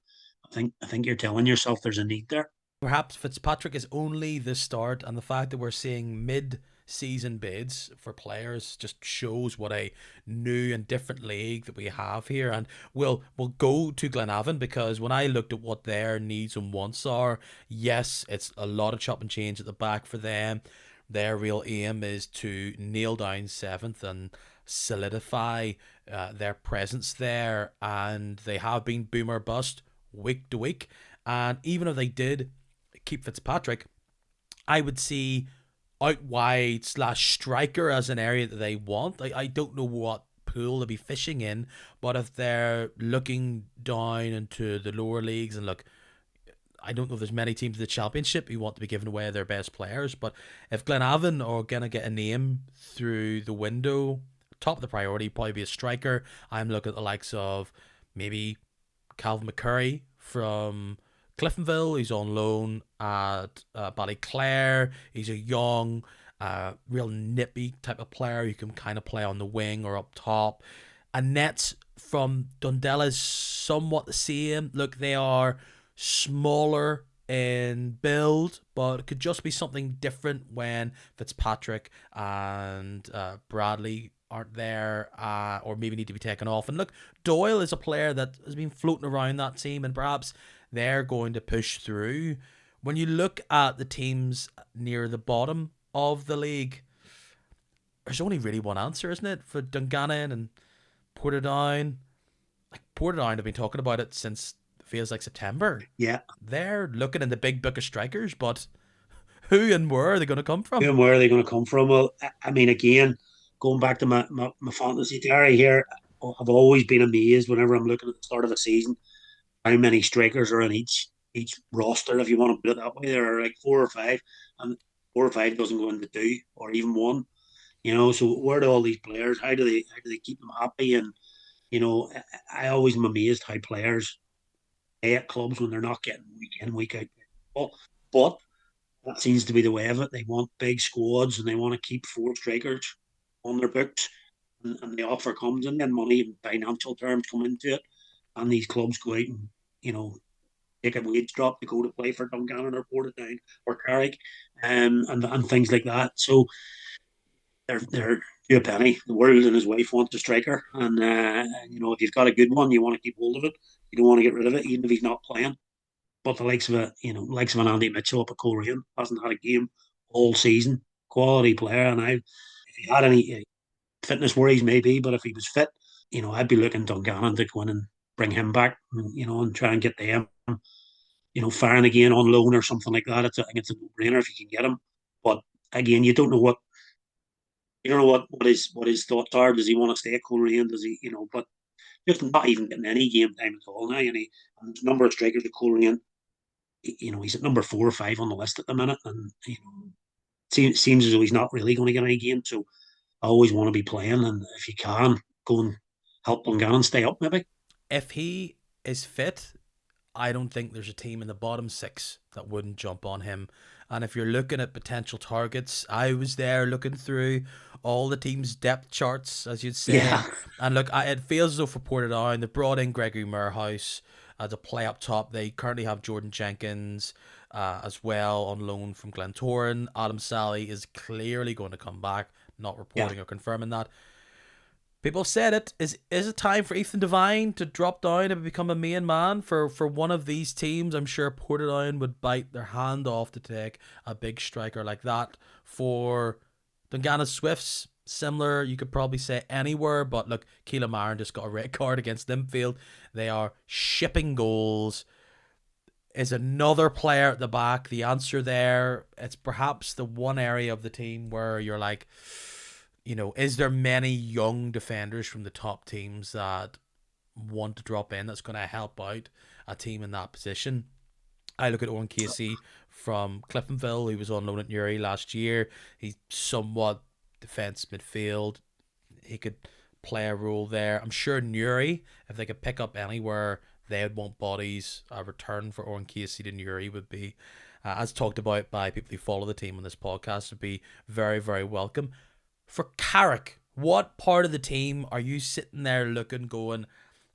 I think you're telling yourself there's a need there. Perhaps Fitzpatrick is only the start, and the fact that we're seeing mid-season bids for players just shows what a new and different league that we have here. And we'll go to Glenavon, because when I looked at what their needs and wants are, yes, it's a lot of chop and change at the back for them. Their real aim is to nail down seventh and solidify their presence there, and they have been boomer bust week to week. And even if they did keep Fitzpatrick, I would see out wide slash striker as an area that they want. I don't know what pool they'll be fishing in, but if they're looking down into the lower leagues, and look, I don't know if there's many teams in the championship who want to be giving away their best players, but if Glenavon are going to get a name through the window, top of the priority probably be a striker. I'm looking at the likes of maybe Calvin McCurry from Cliftonville. He's on loan at Ballyclare. He's a young, real nippy type of player who can kind of play on the wing or up top. Annette from Dundela is somewhat the same. Look, they are smaller in build, but it could just be something different when Fitzpatrick and Bradley aren't there, or maybe need to be taken off. And look, Doyle is a player that has been floating around that team, and perhaps they're going to push through. When you look at the teams near the bottom of the league, there's only really one answer, isn't it? For Dungannon and Portadown. Like, Portadown have been talking about it since it feels like September. Yeah. They're looking in the big book of strikers, but who and where are they going to come from? And where are they going to come from? Well, I mean, again, going back to my fantasy diary here, I've always been amazed whenever I'm looking at the start of a season how many strikers are in each roster, if you want to put it that way. There are like four or five, and four or five doesn't go into two or even one. So where do all these players? How do they keep them happy? And I always am amazed how players play at clubs when they're not getting week in week out. But that seems to be the way of it. They want big squads and they want to keep four strikers on their books, and the offer comes, and then money and financial terms come into it, and these clubs go out and take a wage drop to go to play for Dungannon or Portadown or Carrick, and things like that. So they're to a penny. The world and his wife want a striker, and if you've got a good one, you want to keep hold of it. You don't want to get rid of it, even if he's not playing. But the likes of an Andy Mitchell up at Coleraine hasn't had a game all season. Quality player, and if he had any fitness worries, maybe, but if he was fit, I'd be looking Dungannon to go in and bring him back, and try and get them, firing again on loan or something like that. I think it's a no-brainer if you can get him. But again, you don't know what his thoughts are. Does he want to stay at Coleraine? Does he, but just not even getting any game time at all now. And there's a number of strikers at Coleraine. He's at number 4 or 5 on the list at the minute, and seems as though he's not really going to get any game. So I always want to be playing, and if you can, go and help Dungannon stay up, maybe. If he is fit, I don't think there's a team in the bottom six that wouldn't jump on him. And if you're looking at potential targets, I was there looking through all the team's depth charts, as you'd say. Yeah. And look, it feels as though for Portadown, they brought in Gregory Moorhouse to play up top. They currently have Jordan Jenkins as well on loan from Glentoran. Adam Sally is clearly going to come back, not reporting or confirming that. People have said it. Is it time for Ethan Devine to drop down and become a main man for one of these teams? I'm sure Portadown would bite their hand off to take a big striker like that. For Dungannon Swifts, similar, you could probably say anywhere, but look, Keelan Marin just got a red card against Nympfield. They are shipping goals. Is another player at the back the answer there? It's perhaps the one area of the team where you're like, is there many young defenders from the top teams that want to drop in that's going to help out a team in that position? I look at Owen Casey from Cliftonville, who was on loan at Newry last year. He's somewhat defence midfield. He could play a role there. I'm sure Newry, if they could pick up anywhere, they would want bodies. A return for Owen Casey to Newry would be, as talked about by people who follow the team on this podcast, would be very, very welcome. For Carrick, What part of the team are you sitting there looking, going,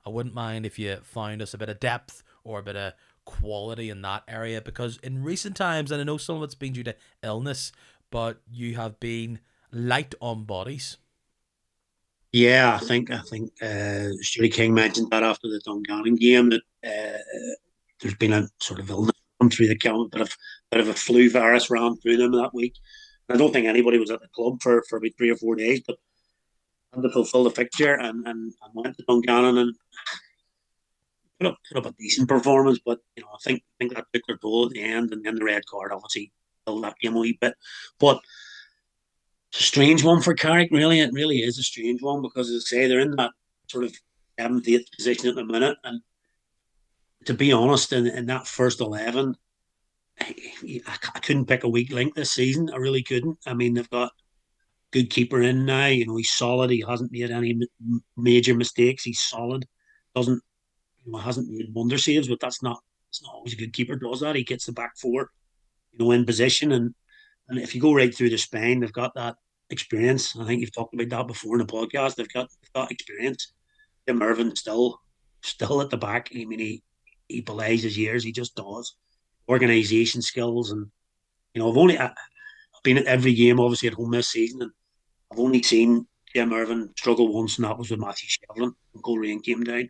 I wouldn't mind if you found us a bit of depth or a bit of quality in that area? Because in recent times, and I know some of it's been due to illness, but you have been light on bodies. Yeah, I think Stuart King mentioned that after the Dungannon game that there's been a sort of illness come through the camp, bit of a flu virus ran through them that week. I don't think anybody was at the club for about 3 or 4 days, but had to fulfil the fixture and went to Dungannon and put up a decent performance. But I think that took their toll at the end, and then the red card obviously killed that game a wee bit. But it's a strange one for Carrick, really. It really is a strange one because, as I say, they're in that sort of seventh, eighth position at the minute. And to be honest, in that first 11, I couldn't pick a weak link this season. I really couldn't. I mean, they've got good keeper in now. He's solid. He hasn't made any major mistakes. He's solid. Doesn't hasn't made wonder saves, but it's not always a good keeper does that. He gets the back four, in position, and if you go right through the spine, they've got that experience. I think you've talked about that before in the podcast. They've got experience. Jim Irvin still at the back. I mean, he belies his years. He just does. Organisation skills, and I've been at every game obviously at home this season, and I've only seen Jim Irvin struggle once, and that was with Matthew Shevlin when Coleraine came down.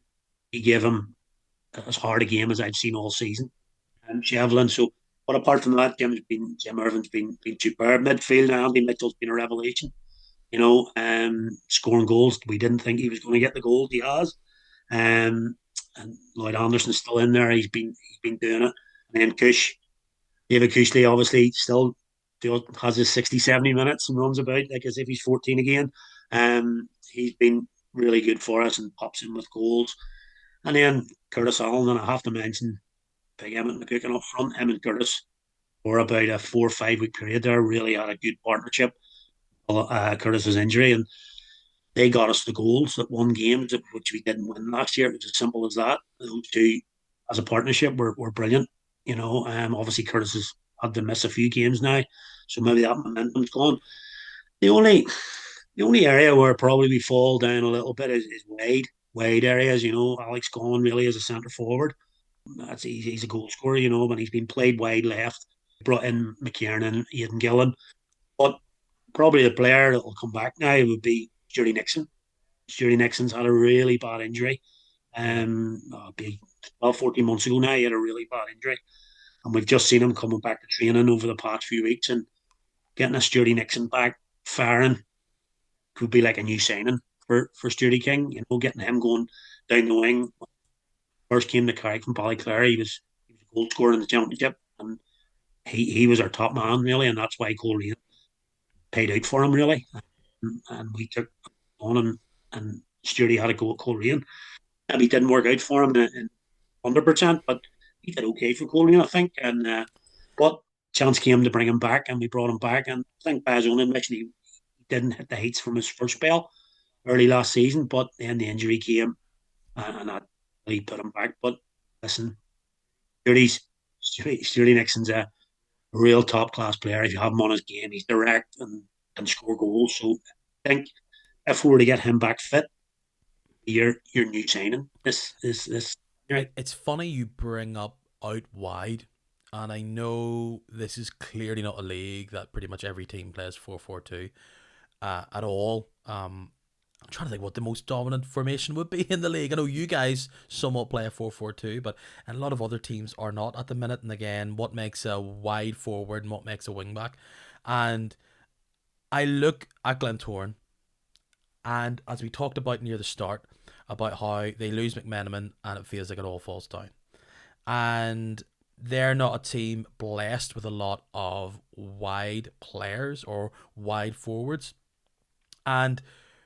He gave him as hard a game as I've seen all season, and Shevlin. So, but apart from that, Jim Irvin's been superb. Midfield, Andy Mitchell's been a revelation. Scoring goals. We didn't think he was going to get the goals. He has. And Lloyd Anderson's still in there. He's been doing it. And then David Cushley, obviously still has his 60, 70 minutes and runs about like as if he's 14 again. He's been really good for us and pops in with goals. And then Curtis Allen, and I have to mention Big Emmett McCookin up front. Him and Curtis for about a 4 or 5 week period there really had a good partnership. Curtis's injury, and they got us the goals that won games, which we didn't win last year. It was as simple as that. Those two, as a partnership, were brilliant. Obviously Curtis has had to miss a few games now, so maybe that momentum's gone. The only the only area where probably we fall down a little bit is wide areas. Alex Gaughan really is a centre forward. He's a goal scorer. When he's been played wide left, brought in McKiernan and Aidan Gillen. But probably the player that will come back now would be Jerry Nixon. Jerry Nixon's had a really bad injury. Be 12, 14 months ago now, he had a really bad injury. And we've just seen him coming back to training over the past few weeks, and getting a Sturdy Nixon back firing could be like a new signing for Sturdy King. Getting him going down the wing. First came to Carrick from Ballyclare, he was a goal scorer in the championship, and he was our top man really, and that's why Coleraine paid out for him really. And we took on and Sturdy had a go at Coleraine. Maybe didn't work out for him in 100%, but he did okay for Coleraine, I think. And but chance came to bring him back, and we brought him back. And I think by his own admission, he didn't hit the heights from his first spell early last season. But then the injury came, and that really put him back. But listen, Sturdy Nixon's a real top class player. If you have him on his game, he's direct and can score goals. So I think if we were to get him back fit, your new signing. This right. It's funny you bring up out wide, and I know this is clearly not a league that pretty much every team plays 4-4-2 at all. I'm trying to think what the most dominant formation would be in the league. I know you guys somewhat play a 4-4-2, but a lot of other teams are not at the minute. And again, what makes a wide forward and what makes a wing back? And I look at Glentoran, and as we talked about near the start, about how they lose McMenamin and it feels like it all falls down. And they're not a team blessed with a lot of wide players or wide forwards. And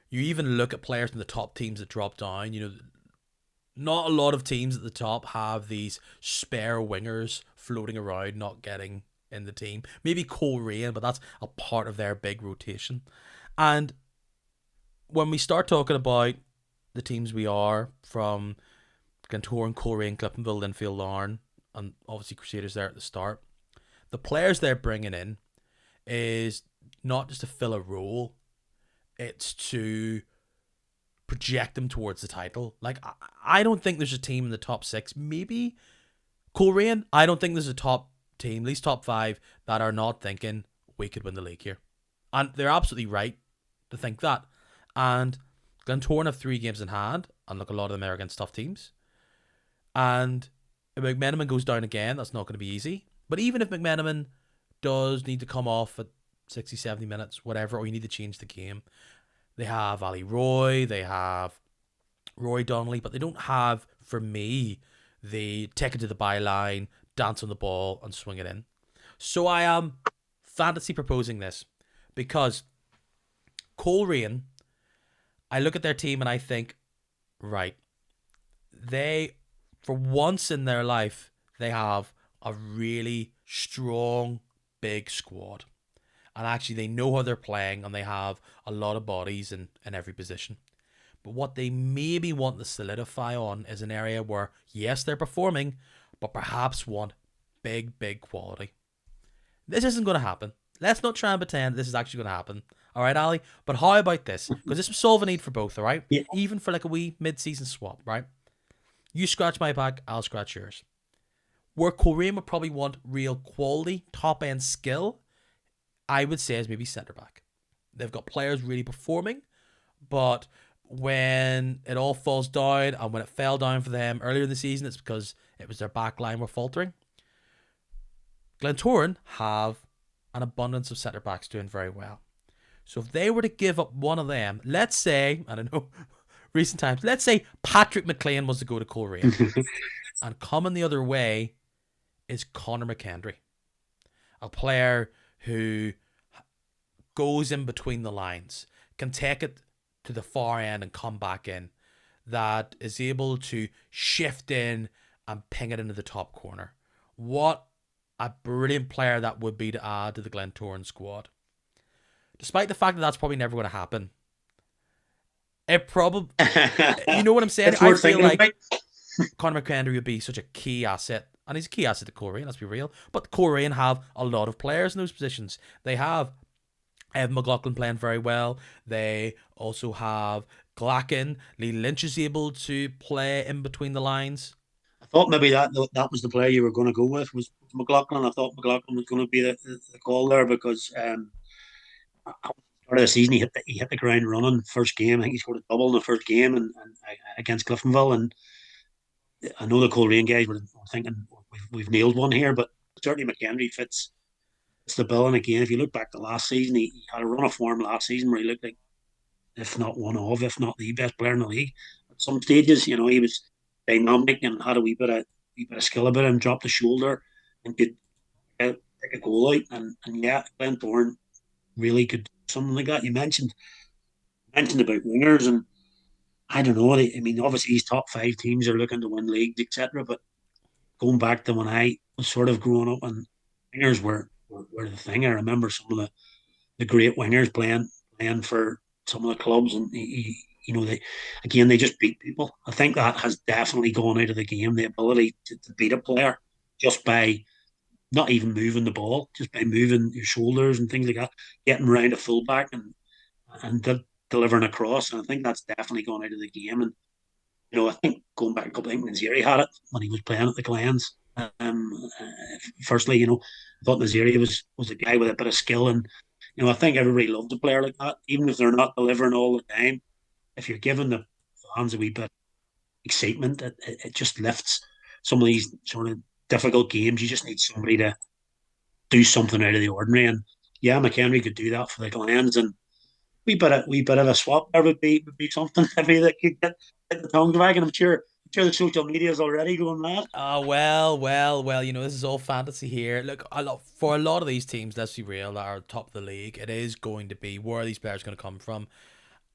you even look at players in the top teams that drop down, not a lot of teams at the top have these spare wingers floating around, not getting in the team. Maybe Coleraine, but that's a part of their big rotation. And when we start talking about the teams we are, from Glentoran, Coleraine, Cliftonville, Linfield, Larne, and obviously Crusaders there at the start, the players they're bringing in is not just to fill a role, it's to project them towards the title. Like, I don't think there's a team in the top 6, maybe Korean. I don't think there's a top team, at least top 5, that are not thinking we could win the league here. And they're absolutely right to think that. And Glentoran have 3 games in hand, and look, a lot of them are against tough teams. And if McMenamin goes down again, that's not going to be easy. But even if McMenamin does need to come off at 60, 70 minutes, whatever, or you need to change the game, they have Ali Roy, they have Roy Donnelly, but they don't have, for me, the take it to the byline, dance on the ball, and swing it in. So I am fantasy proposing this because Coleraine, I look at their team and I think, right, they, for once in their life, they have a really strong, big squad. And actually, they know how they're playing and they have a lot of bodies in every position. But what they maybe want to solidify on is an area where, yes, they're performing, but perhaps want big, big quality. This isn't going to happen. Let's not try and pretend this is actually going to happen. All right, Ali? But how about this? Because this will solve a need for both, all right? Yeah. Even for like a wee mid-season swap, right? You scratch my back, I'll scratch yours. Where Coleraine would probably want real quality, top-end skill, I would say is maybe centre-back. They've got players really performing, but when it all falls down, and when it fell down for them earlier in the season, it's because it was their back line were faltering. Glentoran have an abundance of centre-backs doing very well. So if they were to give up one of them, let's say, I don't know, recent times, let's say Patrick McLean was to go to Coleraine, and coming the other way is Connor McKendry, a player who goes in between the lines, can take it to the far end and come back in, that is able to shift in and ping it into the top corner. What a brilliant player that would be to add to the Glentoran squad. Despite the fact that that's probably never going to happen. It probably, you know what I'm saying? I feel like Conor McKendry would be such a key asset, and he's a key asset to Coleraine, let's be real. But Coleraine have a lot of players in those positions. They have Evan McLaughlin playing very well. They also have Glacken. Lee Lynch is able to play in between the lines. I thought maybe that was the player you were going to go with was McLaughlin. I thought McLaughlin was going to be the call there because at the start of the season he hit the ground running. First game, I think he scored a double in the first game and against Cliftonville. And I know the Coleraine guys were thinking we've nailed one here, but certainly McKendry fits the bill. And again, if you look back to last season, he had a run of form last season where he looked like, if not one of, if not the best player in the league. At some stages, he was dynamic and had a wee bit of skill about him, dropped the shoulder and could take a goal out. And yeah, Glentoran really could do something like that. You mentioned about wingers, and I don't know. I mean, obviously, these top 5 teams are looking to win leagues, etc. But going back to when I was sort of growing up, and wingers were the thing. I remember some of the great wingers playing for some of the clubs, and they just beat people. I think that has definitely gone out of the game. The ability to beat a player just by not even moving the ball, just by moving your shoulders and things like that, getting around a fullback and delivering a cross. And I think that's definitely gone out of the game. And I think going back a couple of things, Naziri had it when he was playing at the Glens. Firstly, I thought Naziri was a guy with a bit of skill, and I think everybody loves a player like that, even if they're not delivering all the time. If you're giving the fans a wee bit of excitement, it just lifts some of these sort of difficult games. You just need somebody to do something out of the ordinary, and yeah, McHenry could do that for the Glens, and wee bit of a swap there would be something maybe that could get the tongues wagging. I'm sure the social media is already going mad. Well. This is all fantasy here. Look, for a lot of these teams, let's be real, that are top of the league, it is going to be where are these players going to come from.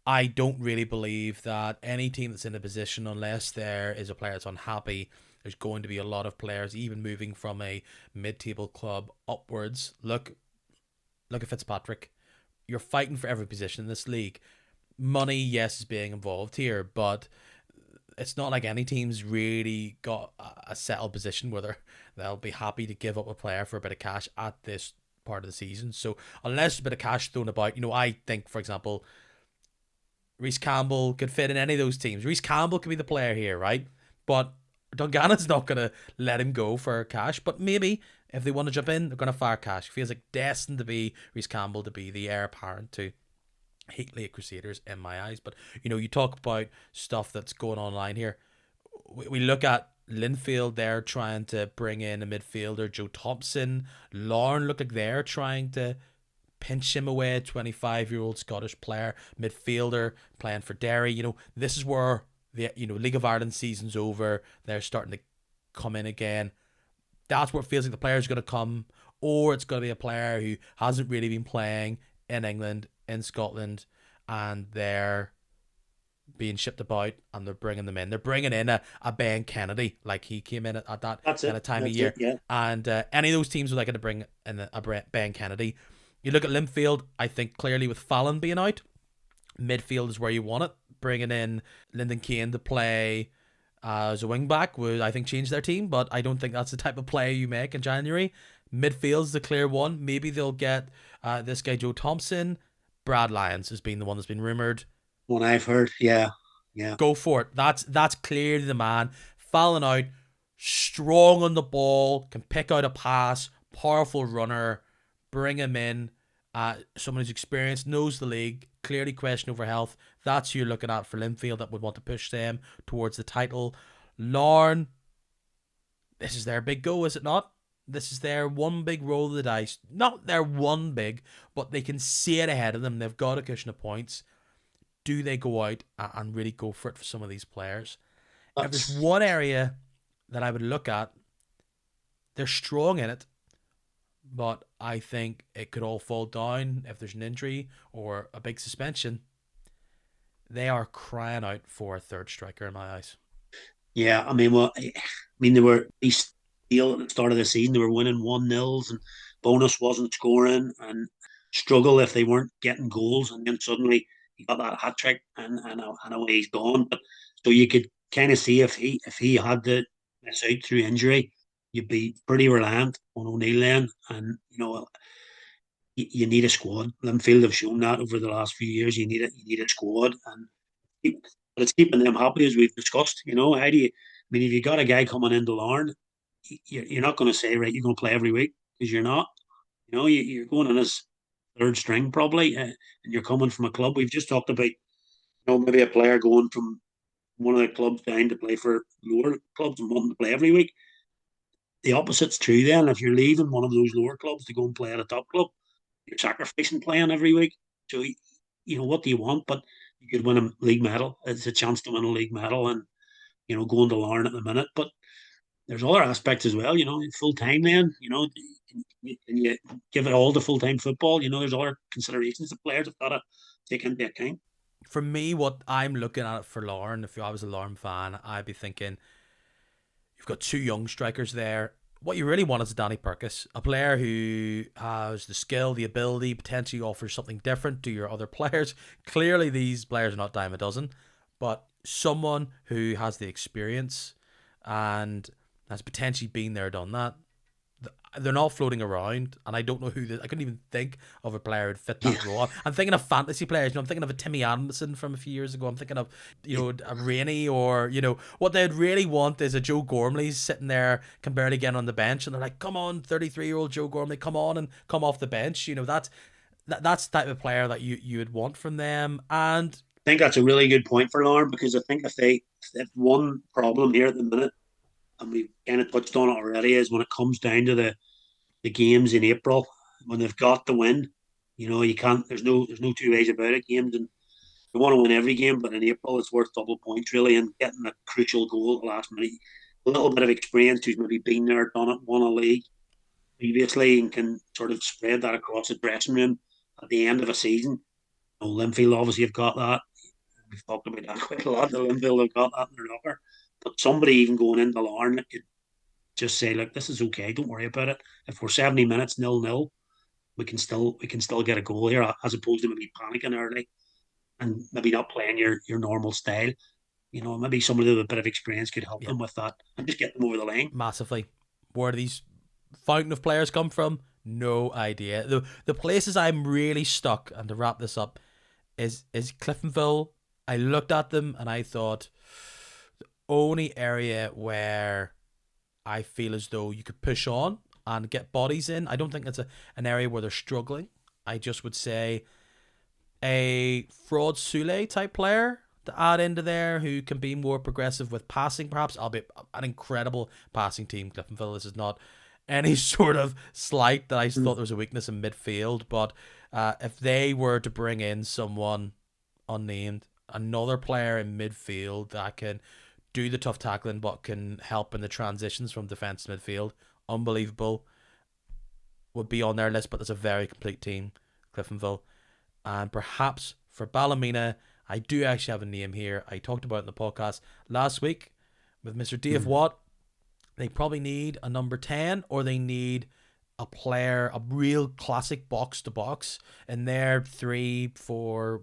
I don't really believe that any team that's in a position, unless there is a player that's unhappy, there's going to be a lot of players even moving from a mid-table club upwards. Look at Fitzpatrick. You're fighting for every position in this league. Money, yes, is being involved here, but it's not like any team's really got a settled position where they'll be happy to give up a player for a bit of cash at this part of the season. So unless there's a bit of cash thrown about, I think, for example, Reece Campbell could fit in any of those teams. Reece Campbell could be the player here, right? But Dungannon's not going to let him go for cash. But maybe if they want to jump in, they're going to fire cash. Feels like destined to be Reece Campbell to be the heir apparent to Heatley Crusaders in my eyes. But, you talk about stuff that's going online here. We look at Linfield, they're trying to bring in a midfielder. Joe Thompson, Larne look like they're trying to pinch him away. 25-year-old Scottish player, midfielder, playing for Derry. This is where the League of Ireland season's over. They're starting to come in again. That's where it feels like the player's going to come, or it's going to be a player who hasn't really been playing in England, in Scotland, and they're being shipped about and they're bringing them in. They're bringing in a Ben Kennedy, like he came in at that kind of time of year. Yeah. And any of those teams would like to bring in a Ben Kennedy. You look at Linfield, I think clearly with Fallon being out, midfield is where you want it. Bringing in Lyndon Kane to play as a wing back would, I think, change their team, but I don't think that's the type of play you make in January. Midfield's the clear one. Maybe they'll get this guy Joe Thompson. Brad Lyons has been the one that's been rumoured. One I've heard, yeah. Go for it. That's clearly the man. Fallon out, strong on the ball, can pick out a pass, powerful runner. Bring him in. Someone who's experienced, knows the league, clearly question over health. That's who you're looking at for Linfield that would want to push them towards the title. Larne, this is their big go, is it not? This is their one big roll of the dice. Not their one big, but they can see it ahead of them. They've got a cushion of points. Do they go out and really go for it for some of these players? If there's one area that I would look at, they're strong in it, but I think it could all fall down if there's an injury or a big suspension. They are crying out for a third striker in my eyes. Yeah, they were at least at the start of the season. They were winning 1-0s and Bonus wasn't scoring and struggle if they weren't getting goals. And then suddenly he got that hat trick and away he's gone. But so you could kind of see if he had to miss out through injury, you'd be pretty reliant on O'Neill then. And you need a squad. Linfield have shown that over the last few years. You need a squad, but it's keeping them happy as we've discussed. How do you? If you got a guy coming into Larne, you're not going to say right, you're going to play every week because you're not. You're going in as third string probably, and you're coming from a club. We've just talked about, maybe a player going from one of the clubs down to play for lower clubs and wanting to play every week. The opposite's true then. If you're leaving one of those lower clubs to go and play at a top club, you're sacrificing playing every week. So, what do you want? But you could win a league medal. It's a chance to win a league medal and, going to Larne at the minute. But there's other aspects as well, full time then, can you give it all to full time football? There's other considerations the players have got to take into account. For me, what I'm looking at for Larne, if I was a Larne fan, I'd be thinking, you've got two young strikers there. What you really want is Danny Purkis, a player who has the skill, the ability, potentially offers something different to your other players. Clearly, these players are not dime a dozen, but someone who has the experience and has potentially been there, done that. They're not floating around, and I don't know who I couldn't even think of a player who'd fit that role. I'm thinking of fantasy players. I'm thinking of a Timmy Adamson from a few years ago. I'm thinking of, a Rainey, or, what they'd really want is a Joe Gormley sitting there, can barely get on the bench, and they're like, come on, 33-year-old Joe Gormley, come on and come off the bench. That's the type of player that you would want from them. And I think that's a really good point for Larne, because I think if one problem here at the minute, and we've kind of touched on it already, is when it comes down to the games in April, when they've got to win, you can't. There's no two ways about it. Games, and you want to win every game, but in April it's worth double points really, and getting a crucial goal at the last minute. A little bit of experience, who's maybe been there, done it, won a league previously, and can sort of spread that across the dressing room at the end of a season. Linfield obviously have got that. We've talked about that quite a lot. The Linfield have got that in their locker. But somebody even going into Larne that could just say, look, this is okay, don't worry about it. If we're 70 minutes 0-0, we can still get a goal here, as opposed to maybe panicking early and maybe not playing your normal style. Maybe somebody with a bit of experience could help them with that and just get them over the line. Massively. Where do these fountain of players come from? No idea. The places I'm really stuck, and to wrap this up, is Cliftonville I looked at them and I thought the only area where I feel as though you could push on and get bodies in, I don't think it's an area where they're struggling. I just would say a Fraud Sule type player to add into there who can be more progressive with passing, perhaps. I'll be an incredible passing team, Cliftonville. This is not any sort of slight that I thought there was a weakness in midfield, but if they were to bring in someone unnamed, another player in midfield that can do the tough tackling but can help in the transitions from defence to midfield, unbelievable, would be on their list, but there's a very complete team, Cliftonville. And perhaps for Ballymena, I do actually have a name here. I talked about it in the podcast last week with Mr. Dave Watt. They probably need a number 10, or they need a player, a real classic box to box in their 3-4-2-1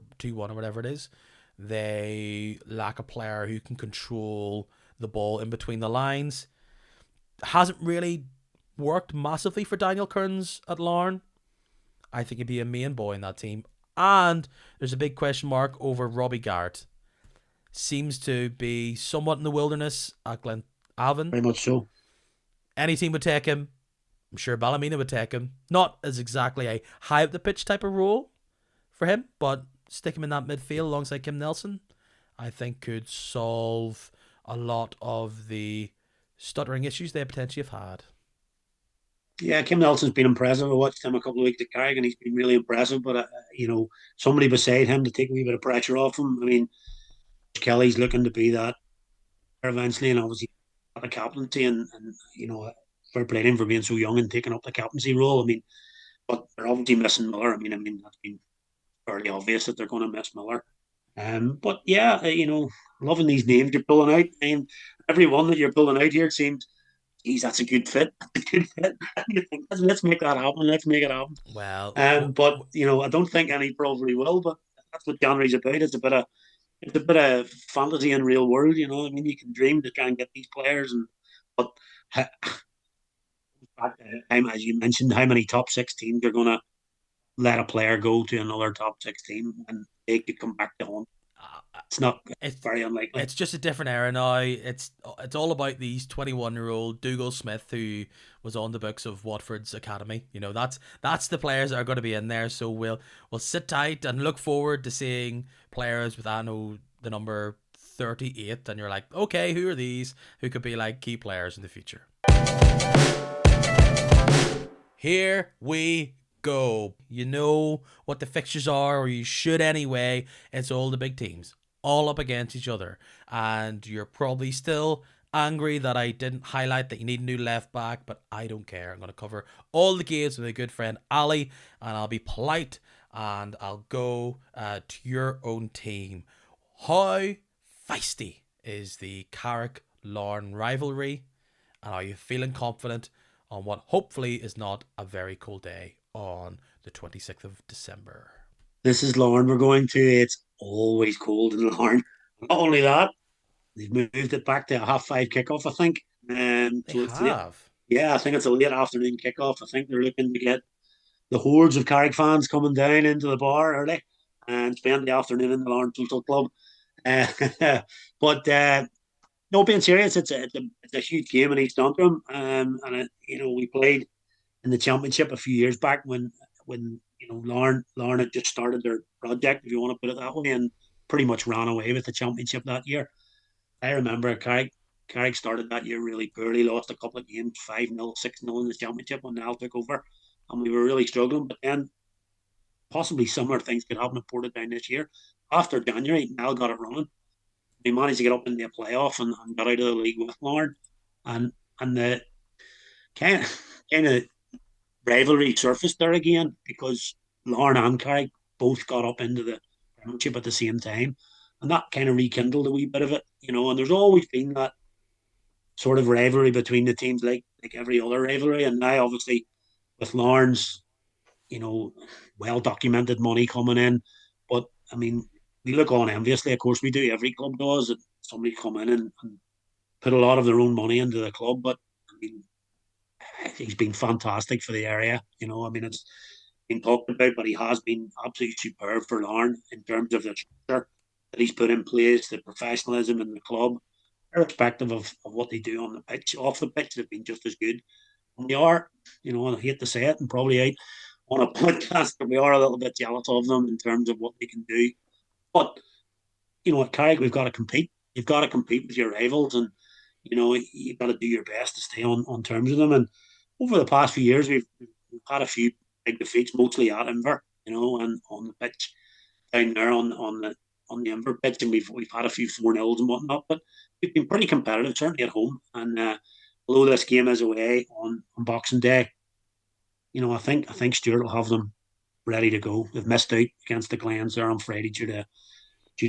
or whatever it is. They lack a player who can control the ball in between the lines. Hasn't really worked massively for Daniel Kearns at Larne. I think he'd be a main boy in that team. And there's a big question mark over Robbie Garrett. Seems to be somewhat in the wilderness at Glen Alvin. Very much so. Any team would take him. I'm sure Ballymena would take him. Not as exactly a high up the pitch type of role for him, but stick him in that midfield alongside Kim Nelson, I think could solve a lot of the stuttering issues they potentially have had. Yeah, Kim Nelson's been impressive. I watched him a couple of weeks at Carrick, and he's been really impressive. But somebody beside him to take a wee bit of pressure off him. I mean, Kelly's looking to be that eventually, and obviously the captaincy, and fair play to him for being so young and taking up the captaincy role. I mean, but they're obviously missing Miller. I mean that's been fairly obvious that they're going to miss Miller. But yeah, loving these names you're pulling out. I mean, every one that you're pulling out here seems, geez, that's a good fit. A good fit. You think, let's make that happen. Let's make it happen. Well, But I don't think any probably will. But that's what January's about. It's a bit of fantasy and real world. I mean, you can dream to try and get these players, but as you mentioned, how many top 16 are going to let a player go to another top 16 and they could come back to home? It's very unlikely. It's just a different era now. It's all about these 21-year-old Dougal Smith who was on the books of Watford's academy. That's the players that are going to be in there. So we'll sit tight and look forward to seeing players with the number 38, and you're like, okay, who are these? Who could be like key players in the future? Here we go. You know what the fixtures are, or you should anyway. It's all the big teams, all up against each other. And you're probably still angry that I didn't highlight that you need a new left back, but I don't care. I'm going to cover all the games with a good friend, Ally, and I'll be polite and I'll go to your own team. How feisty is the Carrick-Larne rivalry? And are you feeling confident on what hopefully is not a very cold day on the 26th of December? This is Larne we're going to. It's always cold in Larne. Not only that, they've moved it back to a 5:30 kickoff, I think. They have. Yeah, I think it's a late afternoon kickoff. I think they're looking to get the hordes of Carrick fans coming down into the bar early and spend the afternoon in the Larne Social Club. But no, being serious, it's a huge game in East Antrim, and we played in the championship a few years back when Larne had just started their project, if you want to put it that way, and pretty much ran away with the championship that year. I remember Carrick started that year really poorly, lost a couple of games, 5-0, 6-0 in the championship when Niall took over, and we were really struggling. But then possibly similar things could happen at Portadown this year. After January, Niall got it running. He managed to get up in the playoff and got out of the league with Larne, and the kind of rivalry surfaced there again because Larne and Carrick both got up into the Premiership at the same time, and that kind of rekindled a wee bit of it, And there's always been that sort of rivalry between the teams, like every other rivalry, and now obviously with Larne's, well documented money coming in, but I mean, we look on enviously. Of course, we do. Every club does. That somebody come in and put a lot of their own money into the club, but I mean, he's been fantastic for the area. I mean, it's been talked about, but he has been absolutely superb for Larne in terms of the structure. that he's put in place, the professionalism in the club, irrespective of what they do on the pitch. Off the pitch, they've been just as good. And we are, I hate to say it, and probably out on a podcast, but we are a little bit jealous of them in terms of what they can do. But at Carrick, we've got to compete. You've got to compete with your rivals, and you've got to do your best to stay on terms with them. And over the past few years, we've had a few big defeats, mostly at Inver, and on the pitch down there on the Inver pitch, and we've had a few 4-0s and whatnot, but we've been pretty competitive, certainly at home. And although this game is away on Boxing Day, I think Stuart will have them ready to go. They've missed out against the Glens there on Friday due to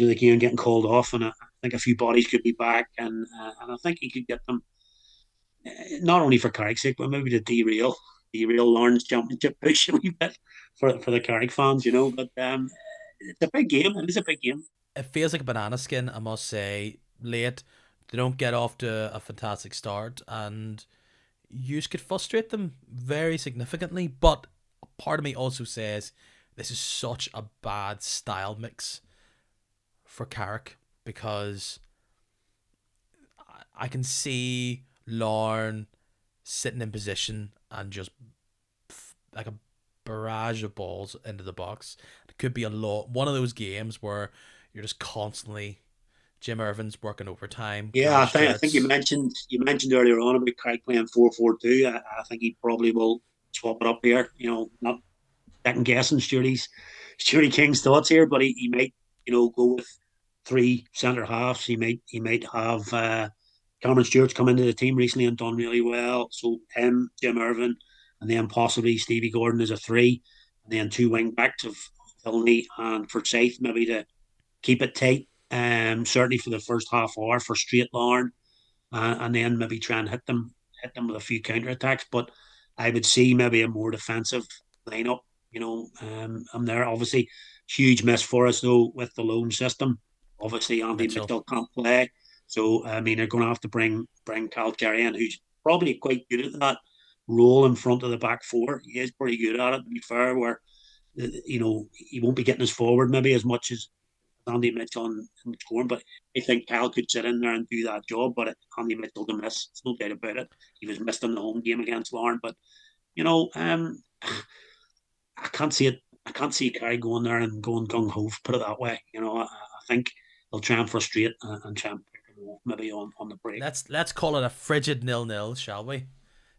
the game getting called off, and I think a few bodies could be back, and I think he could get them not only for Carrick's sake, but maybe to derail Lawrence Championship push a wee bit for the Carrick fans, But it's a big game. It is a big game. It feels like a banana skin, I must say. Late, they don't get off to a fantastic start, and you could frustrate them very significantly. But part of me also says this is such a bad style mix for Carrick, because I can see Larn sitting in position and just like a barrage of balls into the box. It could be one of those games where you're just constantly Jim Irvin's working overtime. Yeah, I think you mentioned earlier on about Carrick playing 4-4-2. I think he probably will swap it up here. Not second guessing Stewie King's thoughts here, but he might go with three centre halves. He might have Cameron Stewart's come into the team recently and done really well. So him, Jim Irvin, and then possibly Stevie Gordon as a three, and then two wing backs of Filney and Forsyth maybe to keep it tight. Certainly for the first half hour for straight Larn, and then maybe try and hit them with a few counter attacks. But I would see maybe a more defensive lineup. I'm there. Obviously, huge miss for us though with the loan system. Obviously, Andy Mitchell. Mitchell can't play, so I mean they're going to have to bring Cal Carey in, who's probably quite good at that role in front of the back four. He is pretty good at it, to be fair. Where he won't be getting us forward maybe as much as Andy Mitchell and scoring, but I think Cal could sit in there and do that job. But Andy Mitchell to miss, there's no doubt about it. He was missed in the home game against Larne, but you know, um, I can't see it. I can't see Carey going there and going gung ho. Put it that way. I think they'll try and frustrate and try and pick him off maybe on the break. Let's call it a frigid 0-0, shall we?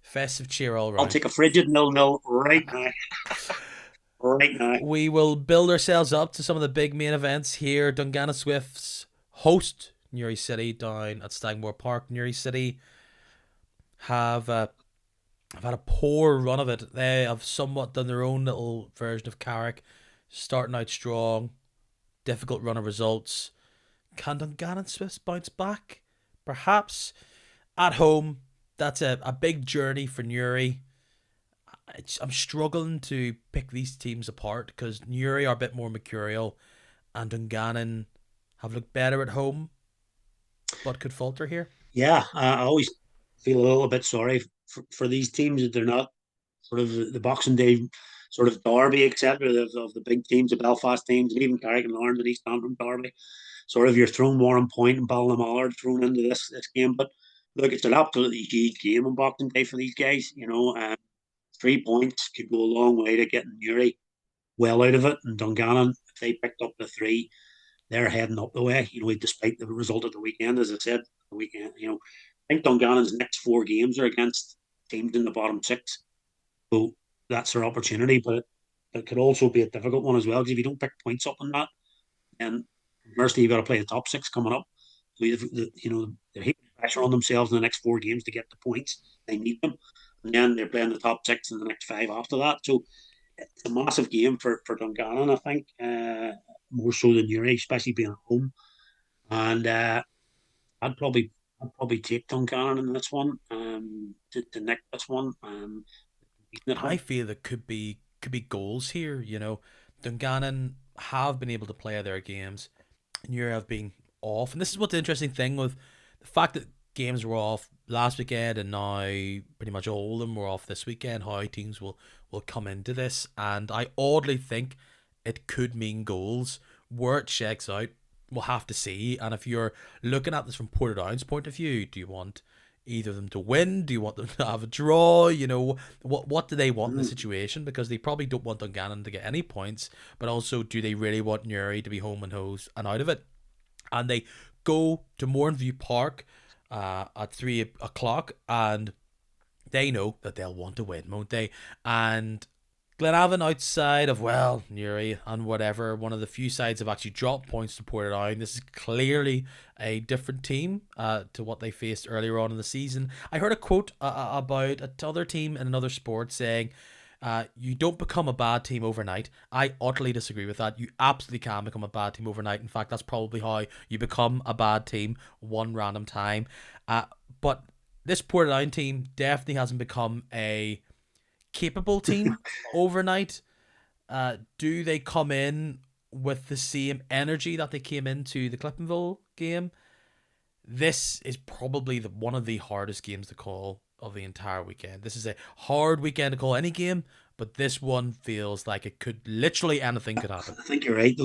Festive cheer all I'll round. take a frigid 0-0 right now. Right now. We will build ourselves up to some of the big main events here. Dungannon Swifts host Newry City down at Stagmore Park. Newry City have had a poor run of it. They have somewhat done their own little version of Carrick, starting out strong, difficult run of results. Can Dungannon Swifts bounce back? Perhaps. At home, that's a big journey for Newry. I'm struggling to pick these teams apart because Newry are a bit more mercurial and Dungannon have looked better at home but could falter here. Yeah, I always feel a little bit sorry for these teams that they're not sort of the Boxing Day sort of derby, etc. Of the big teams, the Belfast teams, and even Carrick and Lawrence and East Antrim derby. Sort of you're thrown Warren Point and Ballinamallard thrown into this game. But look, it's an absolutely huge game on Boxing Day for these guys. 3 points could go a long way to getting Newry well out of it. And Dungannon, if they picked up the three, they're heading up the way. Despite the result of the weekend, as I said, the weekend. I think Dungannon's next 4 games are against teams in the bottom six, so that's their opportunity. But it could also be a difficult one as well because if you don't pick points up on that, then conversely you've got to play the top six coming up. So they're heaping pressure on themselves in the next 4 games to get the points. They need them, and then they're playing the top six in the next 5 after that. So it's a massive game for Dungannon, I think, more so than Newry, especially being at home. And I'd probably take Dungannon in this one, to nick this one. At I home. feel there could be goals here. Dungannon have been able to play their games. Newry have been off, and this is what the interesting thing with the fact that games were off last weekend and now pretty much all of them were off this weekend. How teams will come into this, and I oddly think it could mean goals where it checks out. we'll have to see. And if you're looking at this from Portadown's point of view, do you want either of them to win? Do you want them to have a draw? You know, what do they want in the situation? Because they probably don't want Dungannon to get any points, but also do they really want Newry to be home and hose and out of it? And they go to Mournview Park at 3 o'clock, and they know that they'll want to win, won't they? And Glenavon, outside of, well, Newry and whatever, one of the few sides have actually dropped points to Portadown. This is clearly a different team to what they faced earlier on in the season. I heard a quote about another team in another sport saying, you don't become a bad team overnight. I utterly disagree with that. You absolutely can become a bad team overnight. In fact, that's probably how you become a bad team one random time. But this Portadown team definitely hasn't become a capable team overnight. Do they come in with the same energy that they came into the Cliftonville game? This is probably one of the hardest games to call of the entire weekend. This is a hard weekend to call any game, but this one feels like it could literally anything could happen. I think you're right.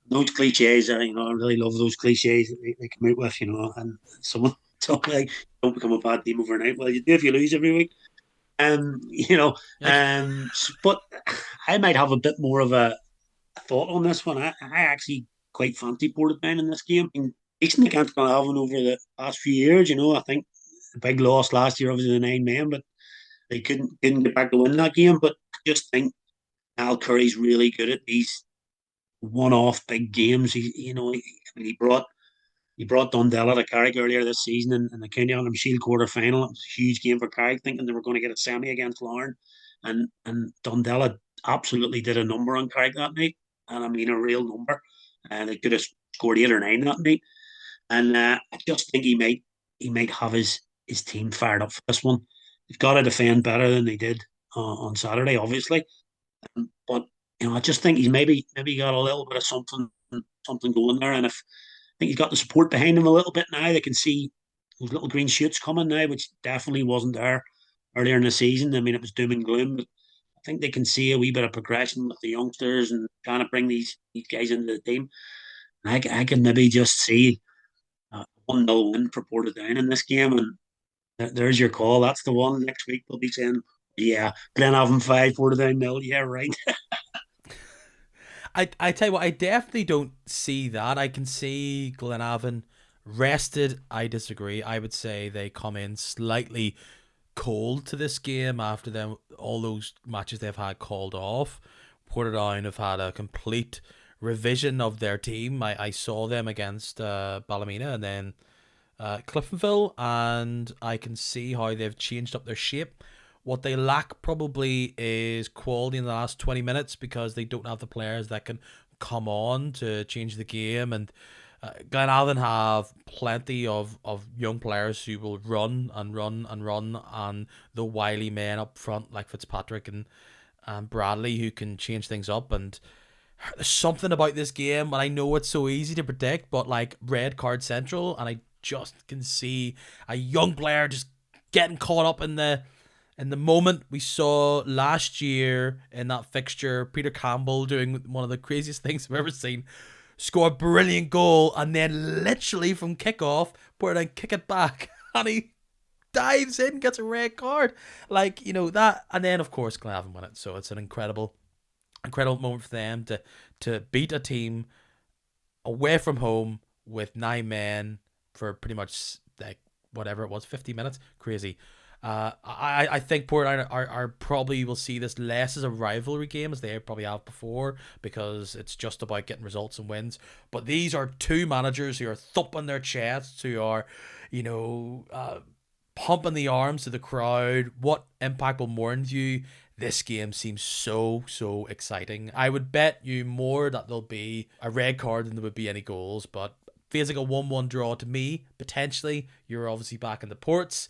Those cliches, I really love those cliches that they come out with, and someone told me, like, don't become a bad team overnight. Well, you do if you lose every week. But I might have a bit more of a thought on this one. I actually quite fancy Portadown in this game. Decent against Glenavon over the last few years. I think the big loss last year, obviously the 9 men, but they didn't get back to win that game. But I just think Al Curry's really good at these one-off big games. He brought Dundela to Carrick earlier this season in the County Antrim Shield quarter-final. It was a huge game for Carrick, thinking they were going to get a semi against Larne. And Dundela absolutely did a number on Carrick that night. And I mean, a real number. And they could have scored 8 or 9 that night. And I just think he might have his team fired up for this one. They've got to defend better than they did on Saturday, obviously. But I just think he's maybe got a little bit of something going there. And if I think he's got the support behind him a little bit now, they can see those little green shoots coming now, which definitely wasn't there earlier in the season. I mean, it was doom and gloom, but I think they can see a wee bit of progression with the youngsters and trying to bring these guys into the team. I can maybe just see a 1-0 win for Portadown in this game, and there's your call. That's the one. Next week they'll be saying, yeah, Glenavon 5, Portadown 0. Yeah, right. I tell you what, I definitely don't see that. I can see Glenavon rested. I disagree. I would say they come in slightly cold to this game after them all those matches they've had called off. Portadown have had a complete revision of their team. I saw them against Ballymena and then Cliftonville, and I can see how they've changed up their shape. What they lack probably is quality in the last 20 minutes because they don't have the players that can come on to change the game. And Glenavon have plenty of young players who will run and run and run, and the wily men up front like Fitzpatrick and Bradley who can change things up. And there's something about this game, and I know it's so easy to predict, but like red card central, and I just can see a young player just getting caught up in the moment. We saw last year in that fixture, Peter Campbell doing one of the craziest things I've ever seen. Score a brilliant goal, and then literally from kickoff, put it and kick it back, and he dives in, gets a red card. Like, that, and then of course Glenavon won it. So it's an incredible moment for them to beat a team away from home with 9 men for pretty much like whatever it was, 50 minutes. Crazy. I think Portadown are probably will see this less as a rivalry game as they probably have before, because it's just about getting results and wins. But these are two managers who are thumping their chests, who are, pumping the arms to the crowd. What impact will Mournview? This game seems so exciting. I would bet you more that there'll be a red card than there would be any goals, but feels like a 1-1 draw to me, potentially. You're obviously back in the ports.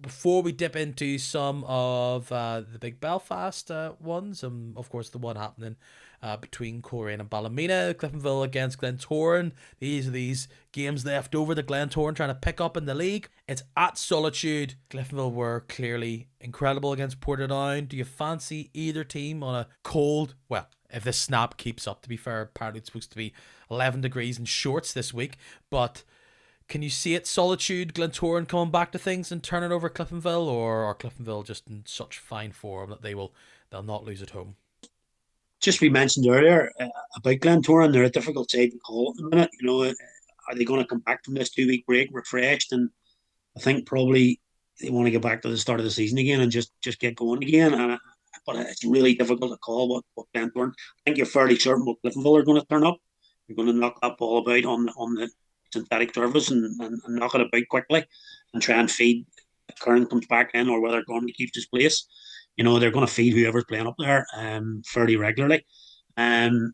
Before we dip into some of the big Belfast ones, of course the one happening between Coleraine and Ballymena, Cliftonville against Glentoran. These are these games left over that Glentoran trying to pick up in the league. It's at Solitude. Cliftonville were clearly incredible against Portadown. Do you fancy either team on a cold, well, if this snap keeps up. To be fair, apparently it's supposed to be 11 degrees and shorts this week, but can you see it, Solitude, Glentoran coming back to things and turning over Cliftonville, or are Cliftonville just in such fine form that they'll not lose at home? Just we mentioned earlier about Glentoran, they're a difficult side to call at the minute. Are they going to come back from this 2 week break refreshed? And I think probably they want to get back to the start of the season again and just get going again. But it's really difficult to call what Glentoran. I think you're fairly certain what Cliftonville are going to turn up. They're going to knock that ball about on the synthetic surface and knock it about quickly and try and feed if Curran comes back in or whether Gorman keeps his place. They're going to feed whoever's playing up there fairly regularly. Um,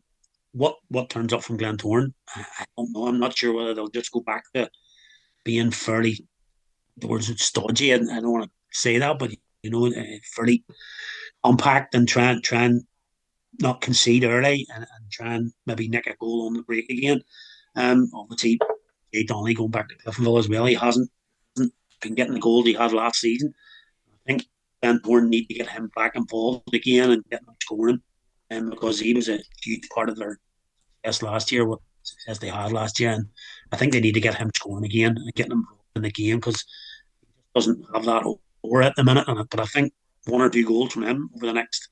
what turns up from Glentoran, I don't know. I'm not sure whether they'll just go back to being fairly, the words stodgy. I don't want to say that, but fairly compact and try and not concede early and try and maybe nick a goal on the break again. Obviously, Jay Donnelly going back to Cliftonville as well. He hasn't been getting the goals he had last season. I think Glentoran need to get him back involved again and get him scoring, because he was a huge part of their success last year, what success they had last year. And I think they need to get him scoring again and getting him involved in the game because he doesn't have that over at the minute. But I think 1 or 2 goals from him over the next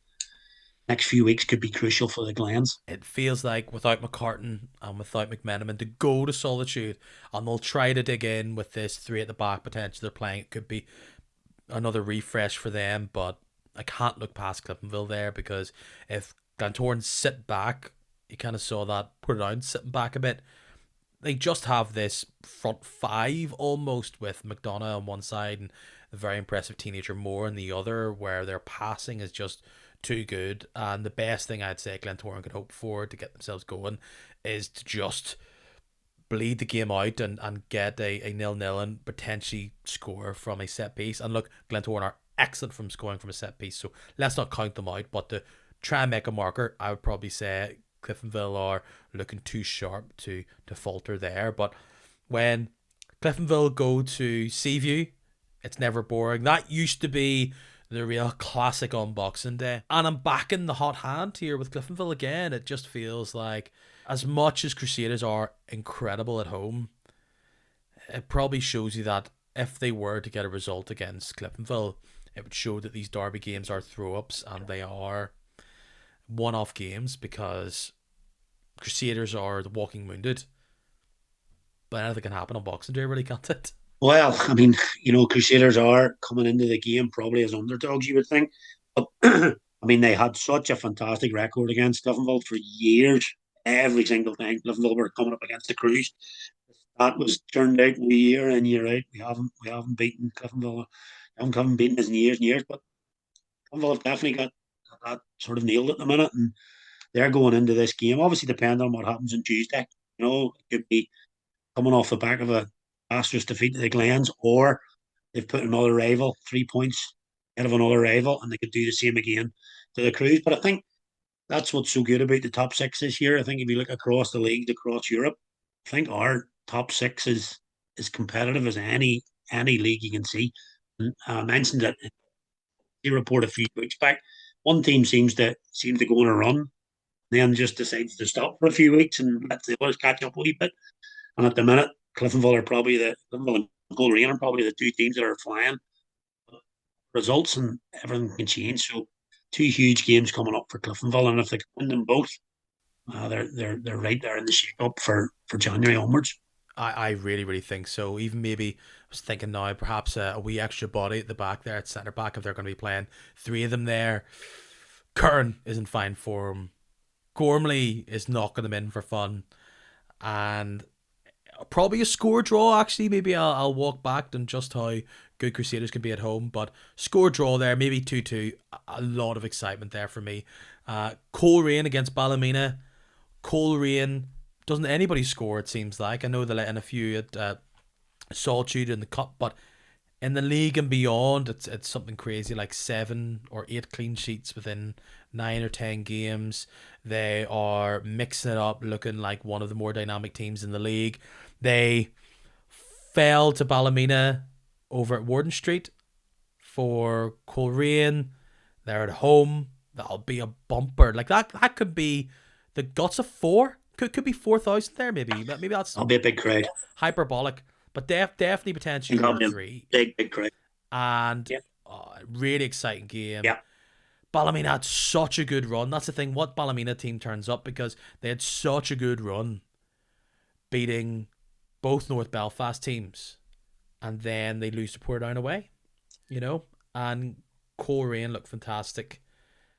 few weeks could be crucial for the Glens. It feels like without McCartan and without McMenamin to go to Solitude, and they'll try to dig in with this three at the back potential they're playing. It could be another refresh for them, but I can't look past Cliftonville there because if Glentoran sit back, you kind of saw that, put it down, sitting back a bit. They just have this front five almost with McDonough on one side and a very impressive teenager Moore on the other, where their passing is just too good. And the best thing I'd say Glentoran could hope for to get themselves going is to just bleed the game out and get a 0-0 and potentially score from a set piece. And look, Glentoran are excellent from scoring from a set piece, so let's not count them out. But to try and make a marker, I would probably say Cliftonville are looking too sharp to falter there. But when Cliftonville go to Seaview, it's never boring. That used to be the real classic on Boxing Day. And I'm back in the hot hand here with Cliftonville again. It just feels like, as much as Crusaders are incredible at home, it probably shows you that if they were to get a result against Cliftonville, it would show that these derby games are throw-ups and they are one-off games because Crusaders are the walking wounded. But anything can happen on Boxing Day, really, can't it? Well, I mean, Crusaders are coming into the game probably as underdogs, you would think. But, I mean, they had such a fantastic record against Cliftonville for years. Every single time Cliftonville were coming up against the Cruise. That was turned out year in, year out. We haven't beaten Cliftonville. We haven't beaten us in years and years. But Cliftonville have definitely got that sort of nailed at the minute. And they're going into this game, obviously depending on what happens on Tuesday. It could be coming off the back of a disastrous defeat to the Glens, or they've put another rival 3 points ahead of another rival, and they could do the same again to the Cruise. But I think that's what's so good about the top six this year. I think if you look across the leagues across Europe, I think our top six is as competitive as any league you can see. And I mentioned that they report a few weeks back. One team seems to go on a run, then just decides to stop for a few weeks and let the others catch up a wee bit. And at the minute, Cliftonville and Coleraine are probably the two teams that are flying results, and everything can change. So, two huge games coming up for Cliftonville, and if they can win them both, they're right there in the shake up for January onwards. I really, really think so. Even maybe, I was thinking now, perhaps a wee extra body at the back there at centre back if they're going to be playing three of them there. Curran is in fine form. Gormley is knocking them in for fun. And probably a score draw, actually. Maybe I'll walk back on just how good Crusaders can be at home. But score draw there, maybe 2-2. A lot of excitement there for me. Coleraine against Ballymena. Coleraine, doesn't anybody score, it seems like. I know they're letting a few at Solitude in the Cup, but in the league and beyond, it's something crazy, like 7 or 8 clean sheets within 9 or 10 games. They are mixing it up, looking like one of the more dynamic teams in the league. They fell to Ballymena over at Warden Street for Coleraine. They're at home. that'll be a bumper. Like that could be the guts of four. Could be 4,000 there, maybe. Maybe that's That'll be a big crowd. hyperbolic, but definitely I potentially think that'll over be a three. big crowd. And Yeah, really exciting game. yeah. Ballymena had such a good run. That's the thing. What Ballymena team turns up because they had such a good run, beating both North Belfast teams, and then they lose to Portadown away. You know, and Coleraine looked fantastic.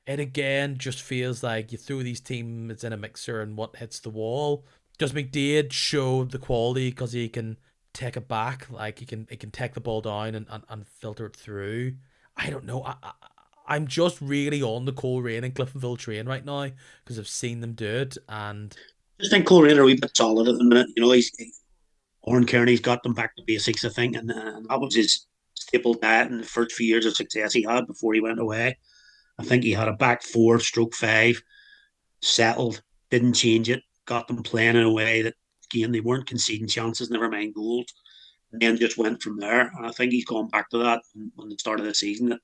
It again just feels like you throw these teams in a mixer and what hits the wall. Does McDade show the quality because he can take it back? Like he can take the ball down and filter it through. I don't know. I'm just really on the Coleraine and Cliftonville train right now because I've seen them do it. And Just think Coleraine are a wee bit solid at the minute. Oran Kearney's got them back to basics, I think, and that was his staple diet in the first few years of success he had before he went away. I think he had a back four, stroke five, settled, didn't change it, got them playing in a way that, again, they weren't conceding chances, never mind goals, and then just went from there. And I think he's gone back to that when the start of the season, that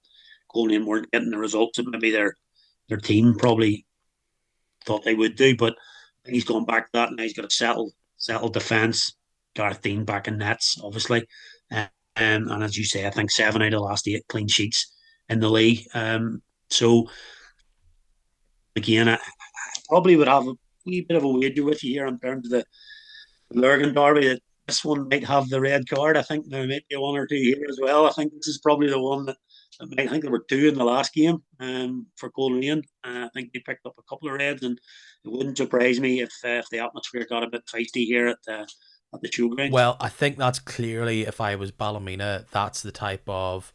Coleraine weren't getting the results that maybe their team probably thought they would do. But I think he's gone back to that, and now he's got a settled defence. Gareth Dean back in nets, obviously. And as you say, I think 7 out of the last 8 clean sheets in the league. So, again, I probably would have a wee bit of a wager with you here in terms of the Lurgan Derby, that this one might have the red card. I think there might be one or two here as well. I think this is probably the one that might, I think there were 2 in the last game for Coleraine. I think they picked up a couple of reds, and it wouldn't surprise me if the atmosphere got a bit feisty here at the showgrounds. well, I think that's clearly, if I was Ballymena, that's the type of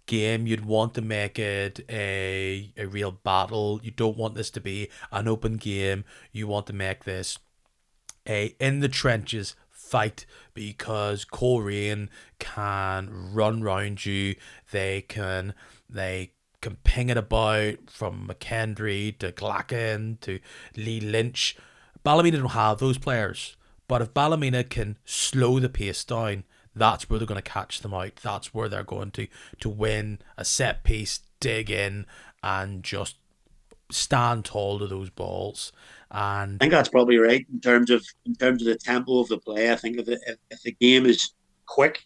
game you'd want to make it a real battle. You don't want this to be an open game. You want to make this a in the trenches fight because Coleraine can run round you. They can ping it about from McKendry to Glacken to Lee Lynch. Ballymena don't have those players. But if Ballymena can slow the pace down, that's where they're going to catch them out. That's where they're going to win a set piece, dig in, and just stand tall to those balls. I And think that's probably right in terms of the tempo of the play. I think if the game is quick,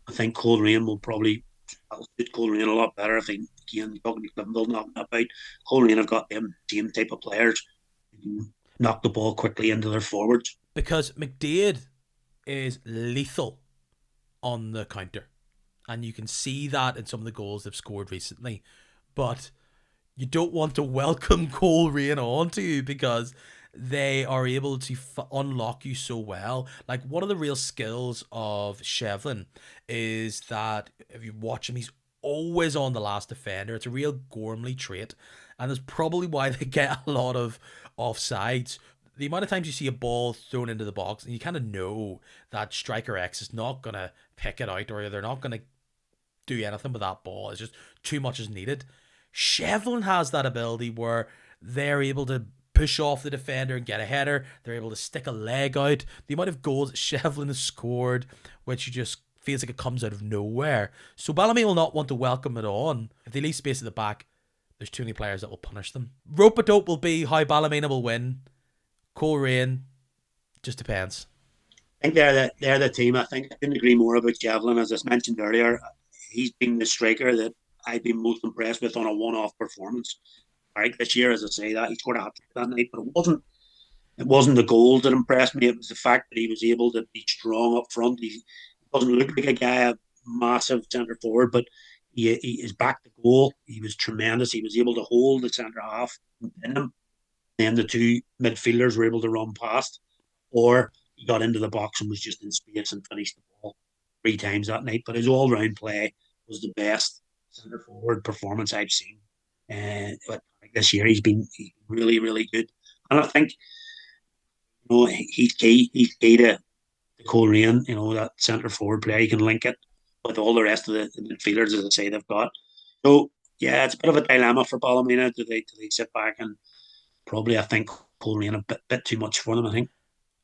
I think Coleraine will probably that'll suit Coleraine a lot better. I think, again, talking to Cliftonville knocking about, Coleraine have got them same type of players who can knock the ball quickly into their forwards. because McDade is lethal on the counter, and you can see that in some of the goals they've scored recently. But you don't want to welcome Coleraine onto you because they are able to unlock you so well. Like, one of the real skills of Shevlin is that if you watch him, he's always on the last defender. It's a real Gormley trait, and that's probably why they get a lot of offsides. The amount of times you see a ball thrown into the box and you kind of know that striker X is not going to pick it out, or they're not going to do anything with that ball. It's just too much is needed. Shevlin has that ability where they're able to push off the defender and get a header. They're able to stick a leg out. The amount of goals that Shevlin has scored, which you just feels like it comes out of nowhere. So Ballymena will not want to welcome it on. If they leave space at the back, there's too many players that will punish them. Rope-a-dope will be how Ballymena will win. Coleraine, just depends. I think they're the team. I think I couldn't agree more about Javelin. As I mentioned earlier, he's been the striker that I've been most impressed with on a one-off performance. Right, this year, as I say, that he scored a hat trick that night, but it wasn't the goal that impressed me. It was the fact that he was able to be strong up front. He doesn't look like a guy, a massive centre forward, but he is back to goal. He was tremendous. He was able to hold the centre half and pin him. Then the 2 midfielders were able to run past, or he got into the box and was just in space and finished the ball 3 times that night. But his all-round play was the best centre forward performance I've seen. But this year he's really, really good, and I think, he's key. He's key to Coleraine. That centre forward player. He can link it with all the rest of the midfielders, as I say, they've got. So yeah, it's a bit of a dilemma for Ballymena. Do they sit back and probably, I think, Coleraine a bit too much for them, I think.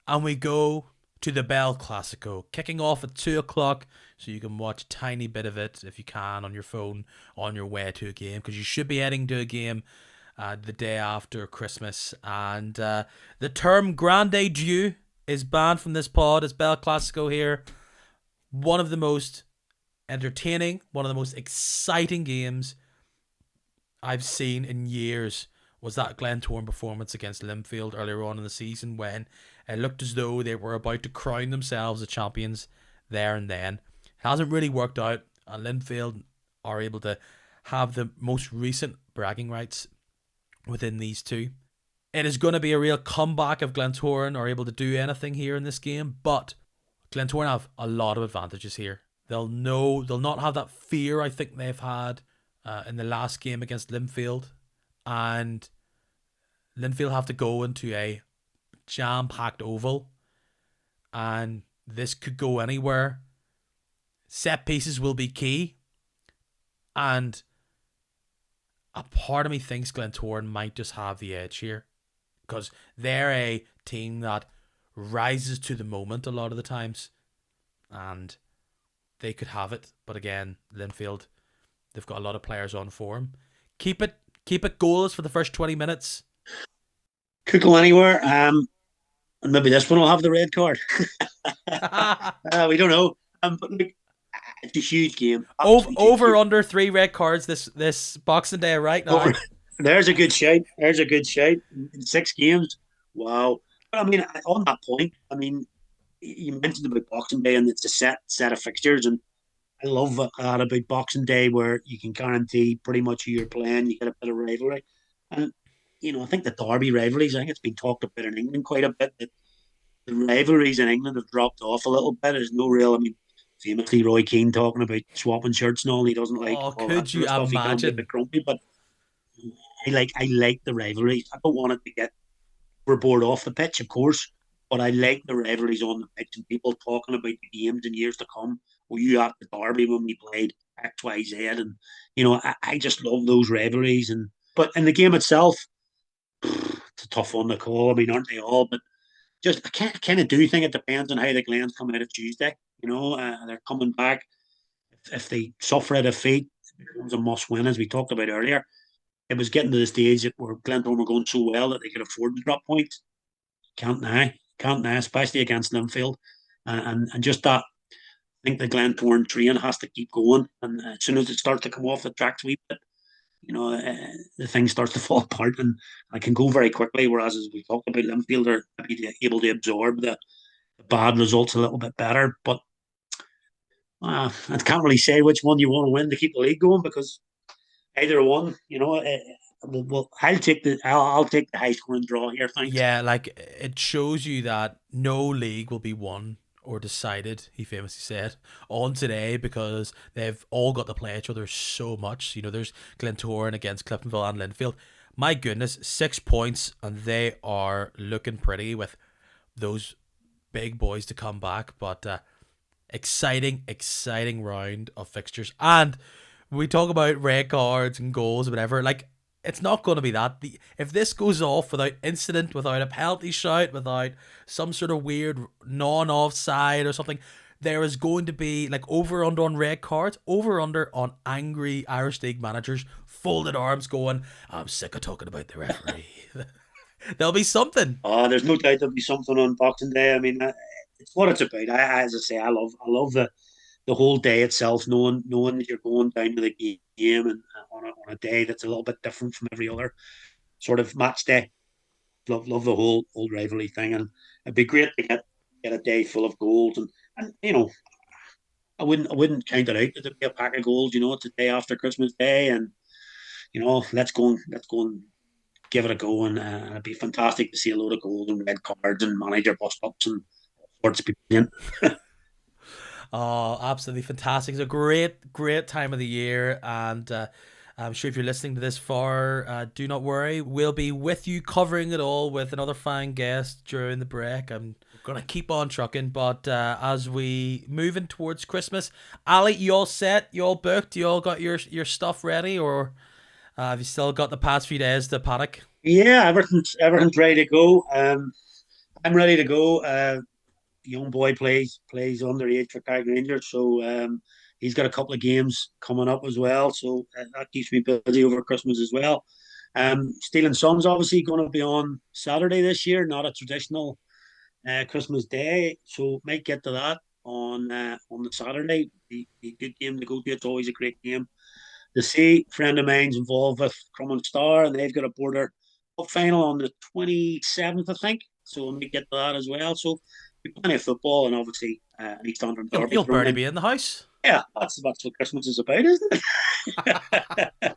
And we go to the Bell Classico, kicking off at 2 o'clock, so you can watch a tiny bit of it if you can on your phone on your way to a game, because you should be heading to a game the day after Christmas. And the term Grande Dieu is banned from this pod. It's Bel Clasico here. One of the most entertaining, one of the most exciting games I've seen in years was that Glentoran performance against Linfield earlier on in the season, when it looked as though they were about to crown themselves the champions there and then. It hasn't really worked out, and Linfield are able to have the most recent bragging rights within these two. It is going to be a real comeback if Glentoran are able to do anything here in this game, but Glentoran have a lot of advantages here. They'll not have that fear I think they've had in the last game against Linfield, and Linfield have to go into a jam-packed oval, and this could go anywhere. Set pieces will be key, and a part of me thinks Glentoran might just have the edge here, because they're a team that rises to the moment a lot of the times, and they could have it. But again, Linfield, they've got a lot of players on form. Keep it goalless for the first 20 minutes. Could go anywhere. And maybe this one will have the red card. We don't know. But look, it's a huge game. Over under 3 red cards this Boxing Day right now. There's a good shout. In 6 games. Wow. But I mean, on that point, I mean, you mentioned about Boxing Day, and it's a set of fixtures, and I love that about Boxing Day, where you can guarantee pretty much who you're playing. You get a bit of rivalry, and I think the derby rivalries. I think it's been talked about in England quite a bit. That the rivalries in England have dropped off a little bit. There's no real. I mean, famously Roy Keane talking about swapping shirts and all. He doesn't like. Oh, all could that you sort of stuff. He can't be a imagine? bit grumpy, but I like the rivalries. I don't want it to get overboard off the pitch, of course, but I like the rivalries on the pitch and people talking about the games in years to come. Were you at the derby when we played X, Y, Z? And I just love those rivalries. And but in the game itself, it's a tough one to call. I mean, aren't they all? But just I kind of do think it depends on how the Glens come out of Tuesday. They're coming back. If they suffer a defeat, it becomes a must win, as we talked about earlier. It was getting to the stage where Glentoran were going so well that they could afford to drop points. Can't now, especially against Linfield. And just that, I think the Glentoran train has to keep going. And as soon as it starts to come off the tracks a wee bit, the thing starts to fall apart, and I can go very quickly. Whereas, as we talked about, Linfield are able to absorb the bad results a little bit better. But I can't really say which one you want to win to keep the league going, because either one, well, I'll take the high scoring draw here. Thanks. Yeah, like it shows you that no league will be won or decided, he famously said, on today, because they've all got to play each other so much. There's Glentoran against Cliftonville and Linfield. My goodness, 6 points, and they are looking pretty with those big boys to come back. But exciting round of fixtures. And we talk about red cards and goals, whatever. Like, it's not going to be that. If this goes off without incident, without a penalty shout, without some sort of weird non-offside or something, there is going to be like over-under on red cards, over-under on angry Irish League managers, folded arms going, I'm sick of talking about the referee. There'll be something. Oh, there's no doubt there'll be something on Boxing Day. I mean, it's what it's about. As I say, I love the whole day itself, knowing that you're going down to the game, and on a day that's a little bit different from every other sort of match day. Love the whole old rivalry thing, and it'd be great to get a day full of goals, and I wouldn't count it out that there'd be a pack of goals. It's a day after Christmas Day, and let's go and give it a go, and it'd be fantastic to see a load of goals and red cards and manager bust ups and all sorts of people. Oh, absolutely fantastic. It's a great time of the year. And I'm sure if you're listening to this far, do not worry. We'll be with you covering it all with another fine guest during the break. I'm going to keep on trucking. But as we move in towards Christmas, Ali, you all set? You all booked? You all got your stuff ready? Or have you still got the past few days to paddock? Yeah, everything's ready to go. I'm ready to go. Young boy plays underage for Carrick Rangers, so he's got a couple of games coming up as well. So that keeps me busy over Christmas as well. Steel and Sun's obviously going to be on Saturday this year, not a traditional Christmas Day, so might get to that on the Saturday. Be a good game to go to. It's always a great game. The sea friend of mine's involved with Crumlin Star, and they've got a border cup final on the 27th, I think. So we might get to that as well. So we plenty of football, and obviously an East London derby You'll thrown barely in. be in the house. Yeah, that's what Christmas is about, isn't it?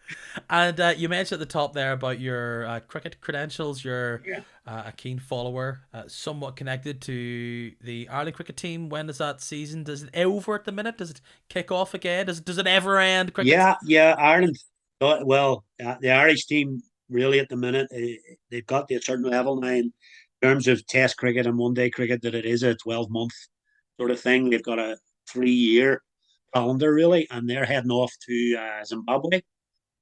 And you mentioned at the top there about your cricket credentials. You're Yeah. a keen follower, somewhat connected to the Ireland cricket team. When is that season? Does it over at the minute? Does it kick off again? Does it ever end? Cricket? Yeah. Ireland. Well, the Irish team really at the minute they've got to a certain level now in terms of Test cricket and one day cricket that it is a 12-month sort of thing. They've got a 3 year calendar really, and they're heading off to Zimbabwe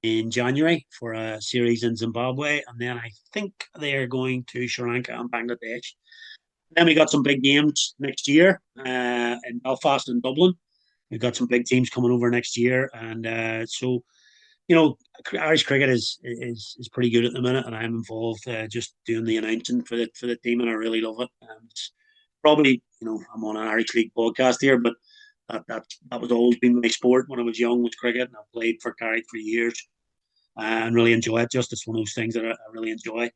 in January for a series in Zimbabwe, and then I think they're going to Sri Lanka and Bangladesh. Then we got some big games next year in Belfast and Dublin. We've got some big teams coming over next year, and so you know, Irish cricket is pretty good at the minute, and I'm involved just doing the announcing for the team, and I really love it. It's probably I'm on an Irish League podcast here, but that was always been my sport when I was young was cricket, and I played for Carrick for years and really enjoy it. Just it's one of those things that I really enjoy.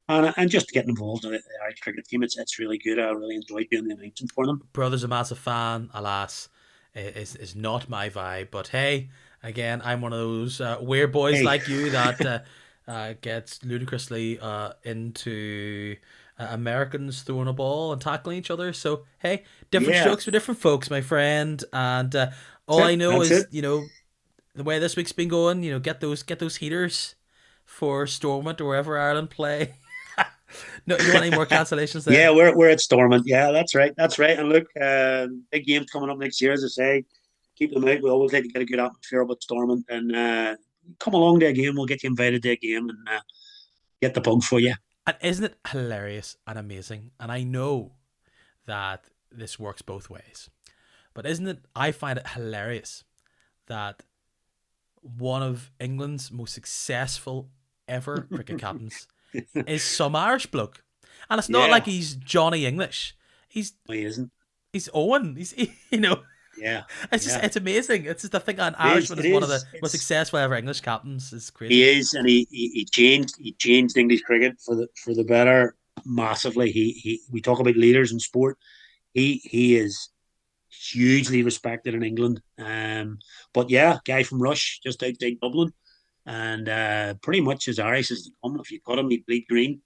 And just getting involved in the Irish cricket team, it's really good. I really enjoy doing the announcing for them. Brother's a massive fan. Alas, is not my vibe. But hey, again, I'm one of those weird boys Hey, like you that gets ludicrously into Americans throwing a ball and tackling each other. So hey, different yeah, strokes for different folks, my friend. And all that's I it. know That's is it. the way this week's been going. Get those heaters for Stormont or wherever Ireland play. No, you want any more cancellations Yeah, there? we're at Stormont. Yeah, that's right. That's right. And look, big games coming up next year, as I say. Keep them out. We always like to get a good atmosphere about Stormont. And come along to a game. We'll get you invited to a game and get the pug for you. And isn't it hilarious and amazing? And I know that this works both ways. But isn't it? I find it hilarious that one of England's most successful ever cricket captains is some Irish bloke, and it's not like Yeah, he's Johnny English. He's he isn't. he's Owen. He's. Yeah, It's just yeah. it's amazing. It's just the thing an It is. Irishman It is one of the is. most It's successful ever English captains. Is he crazy. is, and he changed English cricket for the better massively. He we talk about leaders in sport. He is hugely respected in England. But yeah, guy from Rush, just outside Dublin, and pretty much as Irish as they come. If you cut him, he'd bleed green.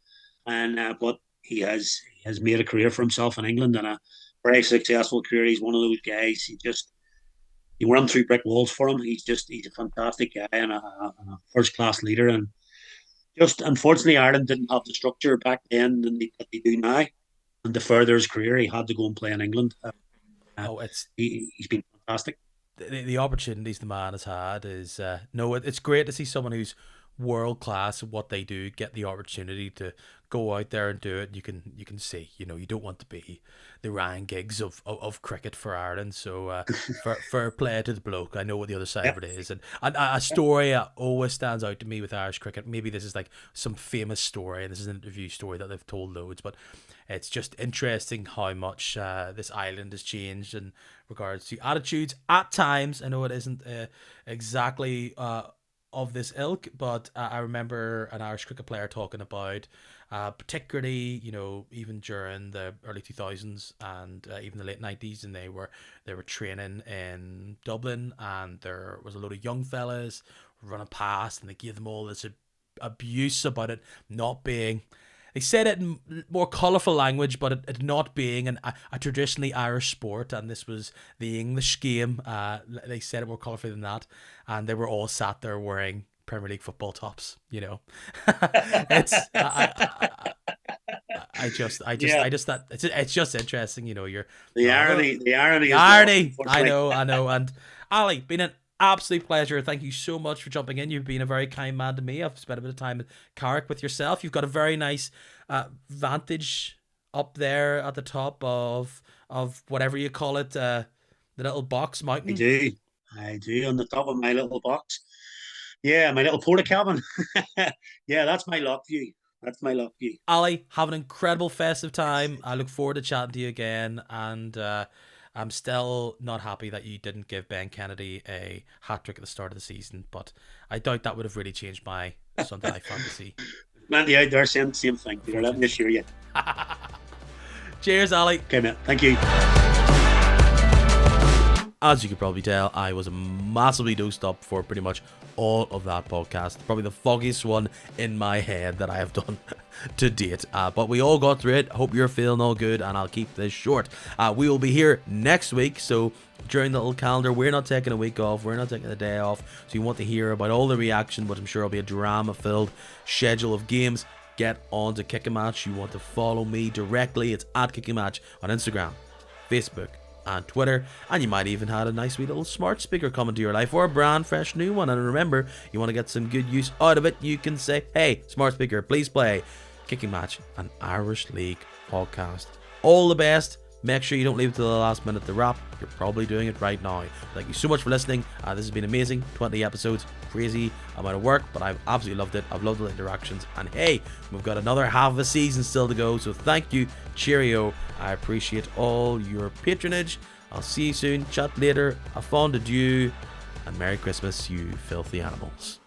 And but he has made a career for himself in England and a very successful career. He's one of those guys. You run through brick walls for him. He's a fantastic guy and a first class leader. And just unfortunately, Ireland didn't have the structure back then that they do now. And to further his career, he had to go and play in England. Uh, Oh, it's he's been fantastic. the opportunities the man has had is no. It's great to see someone who's world class at what they do get the opportunity to go out there and do it. You can see you don't want to be the Ryan Giggs of cricket for Ireland. So fair play to the bloke. I know what the other side Yeah, of it is, and a story that always stands out to me with Irish cricket. Maybe this is like some famous story, and this is an interview story that they've told loads, but it's just interesting how much this island has changed in regards to attitudes at times. I know it isn't exactly of this ilk, but I remember an Irish cricket player talking about, particularly even during the early 2000s and even the late 90s, and they were training in Dublin, and there was a load of young fellas running past, and they gave them all this abuse about it not being. They said it in more colourful language, but it not being a traditionally Irish sport, and this was the English game. They said it more colourfully than that, and they were all sat there wearing Premier League football tops. It's yeah. I just that it's just interesting. You're The irony, the irony the is lost, irony. unfortunately. I know. And Ali, been an absolute pleasure. Thank you so much for jumping in. You've been a very kind man to me. I've spent a bit of time in Carrick with yourself. You've got a very nice vantage up there at the top of whatever you call it, the little box I mountain. do, I do. On the top of my little box. Yeah, my little porta cabin. Yeah, that's my lock view. That's my lock view. Ally, have an incredible festive time. I look forward to chatting to you again, and I'm still not happy that you didn't give Ben Kennedy a hat trick at the start of the season, but I doubt that would have really changed my Sunday night fantasy. Plenty out there saying the same thing, Peter. Let me assure you. Cheers, Ally. Okay, mate. Thank you. As you could probably tell, I was massively dosed up for pretty much all of that podcast. Probably the foggiest one in my head that I have done to date. But we all got through it. Hope you're feeling all good, and I'll keep this short. We will be here next week, so during the little calendar, we're not taking a week off. We're not taking a day off. So you want to hear about all the reaction, but I'm sure it'll be a drama-filled schedule of games. Get on to Kick a Match. You want to follow me directly. It's at Kick a Match on Instagram, Facebook, and Twitter, and you might even have a nice wee little smart speaker come into your life, or a brand fresh new one. And remember, you want to get some good use out of it, you can say, hey, smart speaker, please play Kicking Match, an Irish League podcast. All the best. Make sure you don't leave it to the last minute to wrap. You're probably doing it right now. Thank you so much for listening. This has been amazing. 20 episodes. Crazy amount of work, but I've absolutely loved it. I've loved the interactions. And hey, we've got another half of a season still to go. So thank you. Cheerio. I appreciate all your patronage. I'll see you soon. Chat later. A fond adieu. And Merry Christmas, you filthy animals.